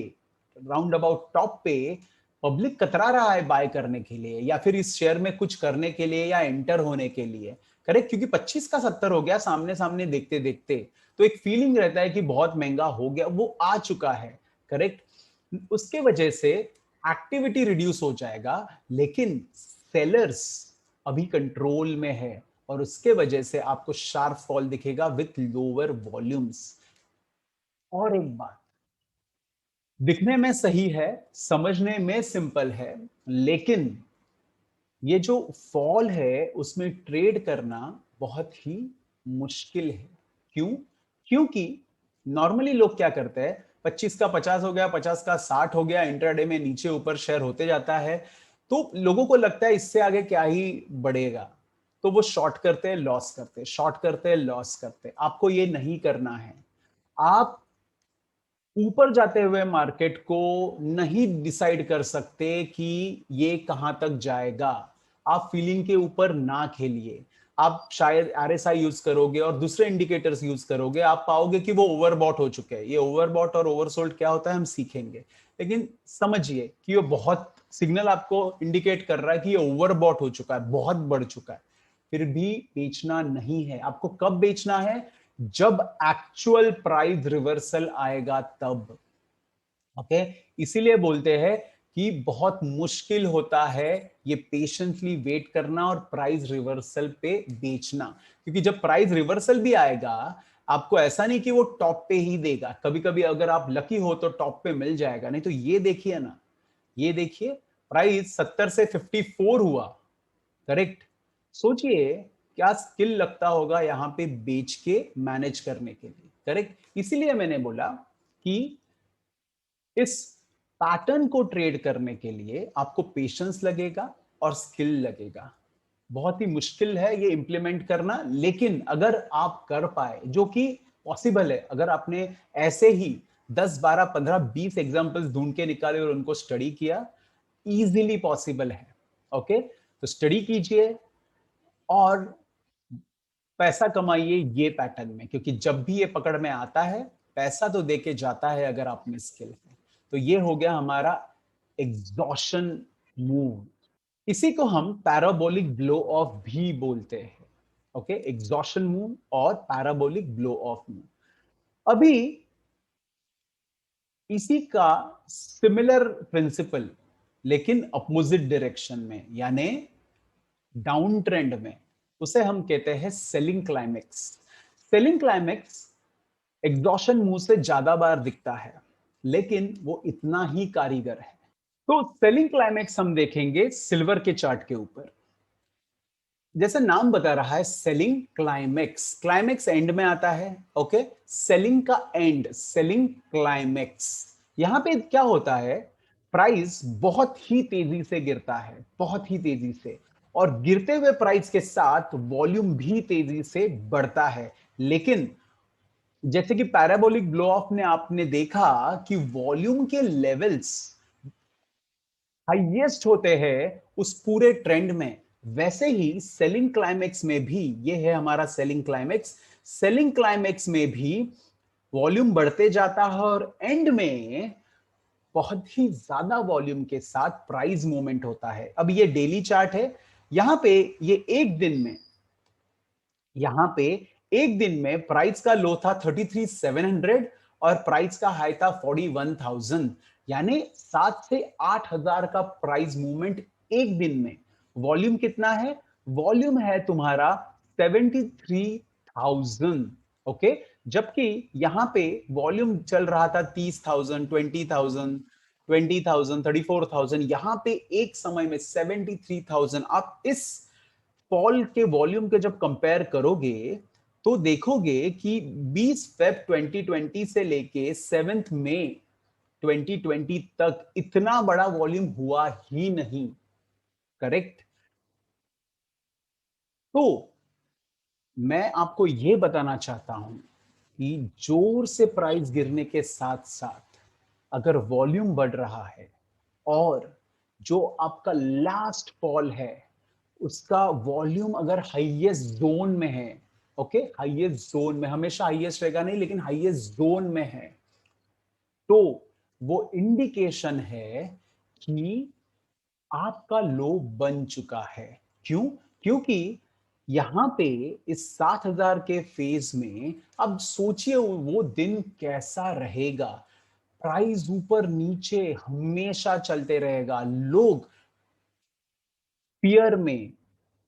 राउंड अबाउट टॉप पे पब्लिक कतरा रहा है बाय करने के लिए, या फिर इस शेयर में कुछ करने के लिए, या एंटर होने के लिए, करेक्ट? क्योंकि 25 का 70 हो गया सामने सामने देखते देखते, तो एक फीलिंग रहता है कि बहुत महंगा हो गया, वो आ चुका है, करेक्ट? उसके वजह से एक्टिविटी रिड्यूस हो जाएगा, लेकिन सेलर्स अभी कंट्रोल में है, और उसके वजह से आपको शार्प फॉल दिखेगा विथ लोअर वॉल्यूम्स। और एक बात, दिखने में सही है, समझने में सिंपल है, लेकिन ये जो फॉल है उसमें ट्रेड करना बहुत ही मुश्किल है। क्यों? क्योंकि नॉर्मली लोग क्या करते हैं, 25 का 50 हो गया, 50 का 60 हो गया, इंट्राडे में नीचे ऊपर शेयर होते जाता है, तो लोगों को लगता है इससे आगे क्या ही बढ़ेगा, तो वो शॉर्ट करते हैं, लॉस करते हैं, शॉर्ट करते हैं, लॉस करते हैं। आपको ये नहीं करना है। आप ऊपर जाते हुए मार्केट को नहीं डिसाइड कर सकते कि ये कहां तक जाएगा। आप फीलिंग के ऊपर ना खेलिए। आप शायद आरएसआई यूज करोगे और दूसरे इंडिकेटर्स यूज करोगे, आप पाओगे कि वो ओवरबॉट हो चुके हैं। ये ओवरबॉट और ओवरसोल्ड क्या होता है हम सीखेंगे, लेकिन समझिए कि ये बहुत सिग्नल आपको इंडिकेट कर रहा है कि ये ओवरबॉट हो चुका है, बहुत बढ़ चुका है। फिर भी बेचना नहीं है। आपको कब बेचना है? जब एक्चुअल प्राइस रिवर्सल आएगा तब। ओके, इसीलिए बोलते हैं कि बहुत मुश्किल होता है ये पेशेंटली वेट करना और प्राइस रिवर्सल पे बेचना, क्योंकि जब प्राइस रिवर्सल भी आएगा, आपको ऐसा नहीं कि वो टॉप पे ही देगा, कभी कभी अगर आप लकी हो तो टॉप पे मिल जाएगा, नहीं तो ये देखिए ना, ये देखिए प्राइस 70 से 54 हुआ। करेक्ट। सोचिए क्या स्किल लगता होगा यहां पे बेच के मैनेज करने के लिए। करेक्ट। इसीलिए मैंने बोला कि इस पैटर्न को ट्रेड करने के लिए आपको पेशेंस लगेगा और स्किल लगेगा। बहुत ही मुश्किल है ये इंप्लीमेंट करना, लेकिन अगर आप कर पाए, जो कि पॉसिबल है, अगर आपने ऐसे ही 10 12 15 20 एग्जांपल्स ढूंढ के निकाले और उनको स्टडी किया, इजीली पॉसिबल है। ओके, तो स्टडी कीजिए और पैसा कमाइए ये पैटर्न में, क्योंकि जब भी ये पकड़ में आता है पैसा तो देके जाता है अगर आप में स्किल है। तो ये हो गया हमारा एग्जॉशन मूव। इसी को हम पैराबोलिक ब्लो ऑफ भी बोलते हैं। ओके, एग्जॉशन मूव और पैराबोलिक ब्लो ऑफ मूव। अभी इसी का सिमिलर प्रिंसिपल लेकिन अपोजिट डायरेक्शन में, यानी डाउन ट्रेंड में, उसे हम कहते हैं selling climax. Selling climax exhaustion move से ज्यादा बार दिखता है, लेकिन वो इतना ही कारीगर है। तो सेलिंग क्लाइमेक्स हम देखेंगे सिल्वर के चार्ट के ऊपर। जैसे नाम बता रहा है सेलिंग क्लाइमेक्स, क्लाइमेक्स एंड में आता है। ओके, सेलिंग का एंड, सेलिंग क्लाइमेक्स। यहां पे क्या होता है, प्राइस बहुत ही तेजी से गिरता है, बहुत ही तेजी से, और गिरते हुए प्राइस के साथ वॉल्यूम भी तेजी से बढ़ता है। लेकिन जैसे कि पैराबोलिक ब्लो ऑफ ने आपने देखा कि वॉल्यूम के लेवल्स हाईएस्ट होते हैं उस पूरे ट्रेंड में, वैसे ही सेलिंग क्लाइमेक्स में भी, ये है हमारा सेलिंग क्लाइमेक्स, सेलिंग क्लाइमेक्स में भी वॉल्यूम बढ़ते जाता है और एंड में बहुत ही ज्यादा वॉल्यूम के साथ प्राइस मूवमेंट होता है। अब ये डेली चार्ट है, यहां पे ये एक दिन में, यहां पे एक दिन में प्राइस का लो था 33,700 और प्राइस का हाई था 41,000, यानी 7 से 8,000 का प्राइस मूवमेंट एक दिन में। वॉल्यूम कितना है, वॉल्यूम है तुम्हारा 73,000। ओके, जबकि यहां पे वॉल्यूम चल रहा था 30,000, 20,000, 20,000, 34,000, यहां पे एक समय में 73,000। आप इस फॉल के वॉल्यूम के जब कंपेयर करोगे तो देखोगे कि 20 फेब 2020 से लेके 7 मई 2020 तक इतना बड़ा वॉल्यूम हुआ ही नहीं। करेक्ट। तो मैं आपको यह बताना चाहता हूं कि जोर से प्राइस गिरने के साथ साथ अगर वॉल्यूम बढ़ रहा है और जो आपका लास्ट फॉल है उसका वॉल्यूम अगर हाईएस्ट जोन में है, ओके, हाईएस्ट जोन में, हमेशा हाईएस्ट रहेगा नहीं लेकिन हाईएस्ट जोन में है, तो वो इंडिकेशन है कि आपका लो बन चुका है। क्यों? क्योंकि यहां पे इस 7,000 के फेज में अब सोचिए वो दिन कैसा रहेगा। प्राइस ऊपर नीचे हमेशा चलते रहेगा, लोग फियर में,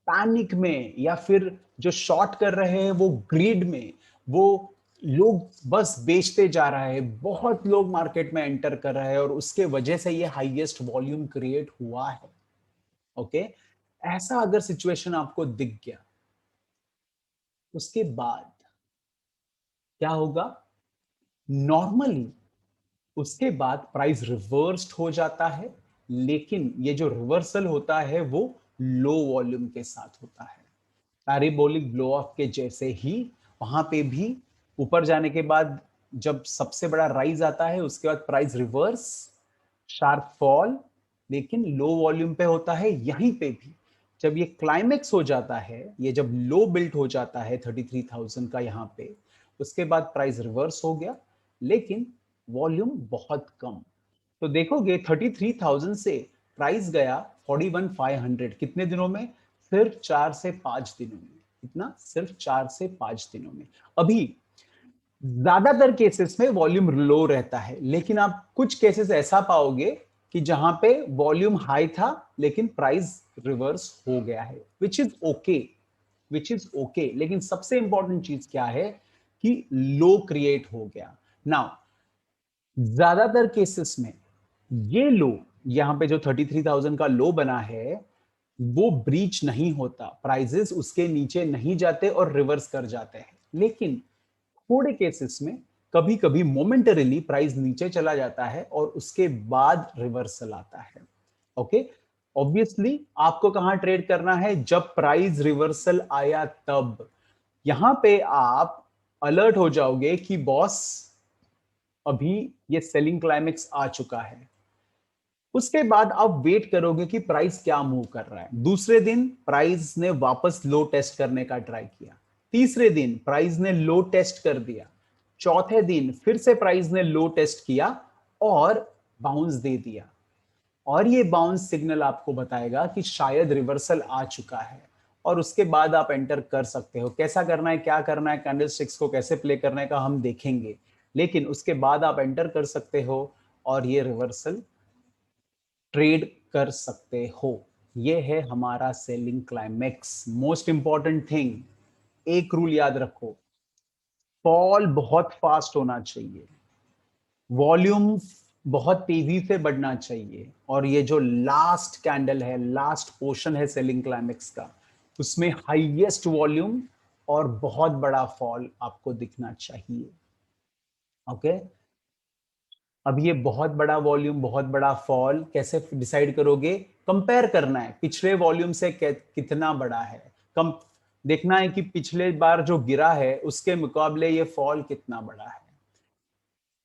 पैनिक में, या फिर जो शॉर्ट कर रहे हैं वो ग्रीड में, वो लोग बस बेचते जा रहा है, बहुत लोग मार्केट में एंटर कर रहे हैं और उसके वजह से ये हाईएस्ट वॉल्यूम क्रिएट हुआ है। ओके, ऐसा अगर सिचुएशन आपको दिख गया, उसके बाद क्या होगा, नॉर्मली उसके बाद प्राइस रिवर्स्ड हो जाता है, लेकिन ये जो रिवर्सल होता है वो लो वॉल्यूम के साथ होता है। पैराबोलिक ब्लो ऑफ के जैसे ही वहां पे भी ऊपर जाने के बाद जब सबसे बड़ा राइज आता है उसके बाद प्राइस रिवर्स, शार्प फॉल, लेकिन लो वॉल्यूम पे होता है। यहीं पे भी जब ये क्लाइमेक्स हो जाता है, ये जब लो बिल्ट हो जाता है 33,000 का यहां पे, उसके बाद प्राइस रिवर्स हो गया, लेकिन वॉल्यूम बहुत कम। तो देखोगे 33,000 से प्राइस गया 41,500, कितने दिनों में, सिर्फ 4 से 5 दिनों में। इतना सिर्फ 4 से 5 दिनों में। अभी ज्यादातर केसेस में वॉल्यूम लो रहता है, लेकिन आप कुछ केसेस ऐसा पाओगे कि जहां पे वॉल्यूम हाई था लेकिन प्राइस रिवर्स हो गया है, which is okay, which is okay. लेकिन सबसे इंपॉर्टेंट चीज क्या है कि लो क्रिएट हो गया। नाउ ज्यादातर केसेस में ये लो, यहां पे जो 33,000 का लो बना है वो ब्रीच नहीं होता, प्राइजेस उसके नीचे नहीं जाते और रिवर्स कर जाते हैं। लेकिन थोड़े केसेस में कभी कभी मोमेंटरीली प्राइस नीचे चला जाता है और उसके बाद रिवर्सल आता है। ओके, ऑब्वियसली आपको कहां ट्रेड करना है, जब प्राइस रिवर्सल आया तब। यहां पे आप अलर्ट हो जाओगे कि बॉस अभी ये सेलिंग क्लाइमेक्स आ चुका है। उसके बाद आप वेट करोगे कि प्राइस क्या मूव कर रहा है। दूसरे दिन प्राइस ने वापस लो टेस्ट करने का ट्राई किया, तीसरे दिन प्राइस ने लो टेस्ट कर दिया, चौथे दिन फिर से प्राइस ने लो टेस्ट किया और बाउंस दे दिया। और ये बाउंस सिग्नल आपको बताएगा कि शायद रिवर्सल आ चुका है और उसके बाद आप एंटर कर सकते हो। कैसा करना है, क्या करना है, कैंडलस्टिक्स को कैसे प्ले करने का हम देखेंगे, लेकिन उसके बाद आप एंटर कर सकते हो और ये रिवर्सल ट्रेड कर सकते हो। ये है हमारा selling climax. Most important thing, एक रूल याद रखो, फॉल बहुत फास्ट होना चाहिए, वॉल्यूम बहुत तेजी से बढ़ना चाहिए, और ये जो लास्ट कैंडल है, लास्ट पोर्शन है सेलिंग क्लाइमेक्स का, उसमें हाईएस्ट वॉल्यूम और बहुत बड़ा फॉल आपको दिखना चाहिए। ओके, अब ये बहुत बड़ा वॉल्यूम, बहुत बड़ा फॉल कैसे डिसाइड करोगे? कंपेयर करना है पिछले वॉल्यूम से कितना बड़ा है, कम देखना है कि पिछले बार जो गिरा है उसके मुकाबले ये फॉल कितना बड़ा है,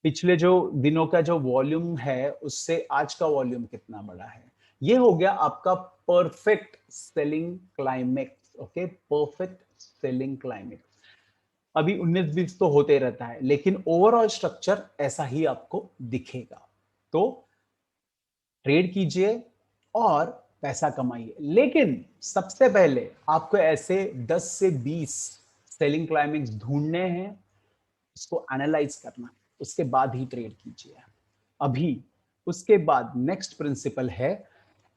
पिछले जो दिनों का जो वॉल्यूम है उससे आज का वॉल्यूम कितना बड़ा है। ये हो गया आपका perfect selling climax. Okay, perfect selling climax. अभी 19-20 तो होते रहता है, लेकिन ओवरऑल स्ट्रक्चर ऐसा ही आपको दिखेगा। तो ट्रेड कीजिए और पैसा कमाइए, लेकिन सबसे पहले आपको ऐसे 10 से 20 सेलिंग क्लाइमेक्स ढूंढने हैं, उसको एनालाइज करना है, उसके बाद ही ट्रेड कीजिए। अभी उसके बाद नेक्स्ट प्रिंसिपल है,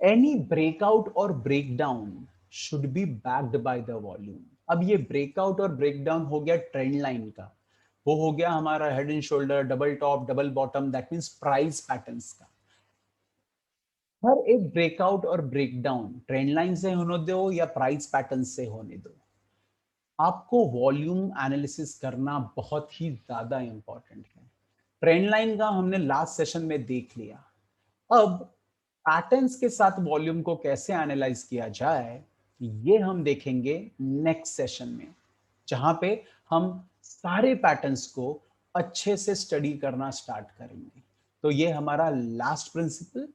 एनी ब्रेकआउट और breakdown should be backed by the volume. अब ये ब्रेकआउट और ब्रेकडाउन हो गया ट्रेंड लाइन का, वो हो गया हमारा head and shoulder, double top, double bottom, that means price patterns का। हर एक ब्रेकआउट और ब्रेकडाउन ट्रेंड लाइन से होने दो या प्राइस पैटर्न से होने दो, आपको वॉल्यूम एनालिसिस करना बहुत ही ज्यादा इंपॉर्टेंट है। ट्रेंड लाइन का हमने लास्ट सेशन में देख लिया, अब पैटर्न्स के साथ वॉल्यूम को कैसे एनालाइज किया जाए ये हम देखेंगे नेक्स्ट सेशन में, जहां पे हम सारे पैटर्न्स को अच्छे से स्टडी करना स्टार्ट करेंगे। तो ये हमारा last principle,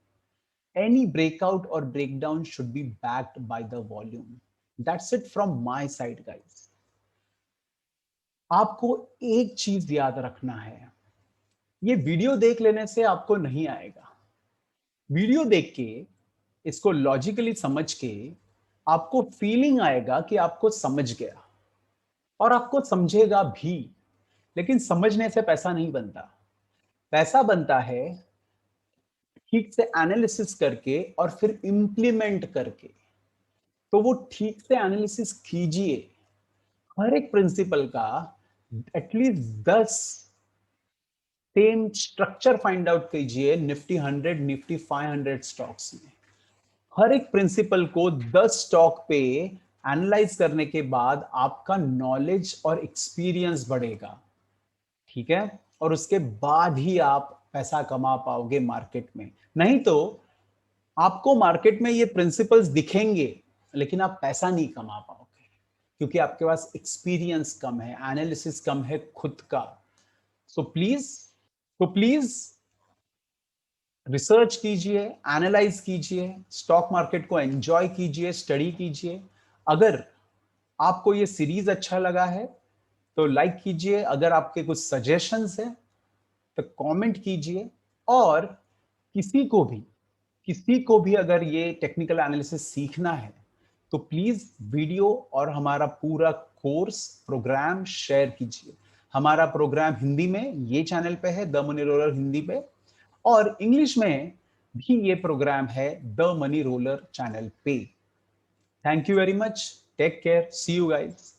any breakout or breakdown should be backed by the volume. That's it from my side, guys. आपको एक चीज याद रखना है, ये वीडियो देख लेने से आपको नहीं आएगा। वीडियो देख के इसको लॉजिकली समझ के आपको फीलिंग आएगा कि आपको समझ गया, और आपको समझेगा भी। लेकिन समझने से पैसा नहीं बनता, पैसा बनता है ठीक से एनालिसिस करके और फिर इंप्लीमेंट करके। तो वो ठीक से एनालिसिस कीजिए, हर एक प्रिंसिपल का at least 10 same structure find out कीजिए निफ्टी 100, निफ्टी 500 स्टॉक्स में। हर एक प्रिंसिपल को 10 स्टॉक पे एनालाइज करने के बाद आपका नॉलेज और एक्सपीरियंस बढ़ेगा, ठीक है? और उसके बाद ही आप पैसा कमा पाओगे मार्केट में। नहीं तो आपको मार्केट में ये प्रिंसिपल्स दिखेंगे लेकिन आप पैसा नहीं कमा पाओगे, क्योंकि आपके पास एक्सपीरियंस कम है, एनालिसिस कम है खुद का। सो प्लीज रिसर्च कीजिए, एनालाइज कीजिए, स्टॉक मार्केट को एंजॉय कीजिए, स्टडी कीजिए। अगर आपको ये सीरीज अच्छा लगा है तो लाइक कीजिए, अगर आपके कुछ सजेशंस है तो कमेंट कीजिए, और किसी को भी अगर ये टेक्निकल एनालिसिस सीखना है तो प्लीज वीडियो और हमारा पूरा कोर्स प्रोग्राम शेयर कीजिए। हमारा प्रोग्राम हिंदी में ये चैनल पे है, द मनी रोलर हिंदी पे, और इंग्लिश में भी ये प्रोग्राम है द मनी रोलर चैनल पे। Thank you very much, take care, see you guys.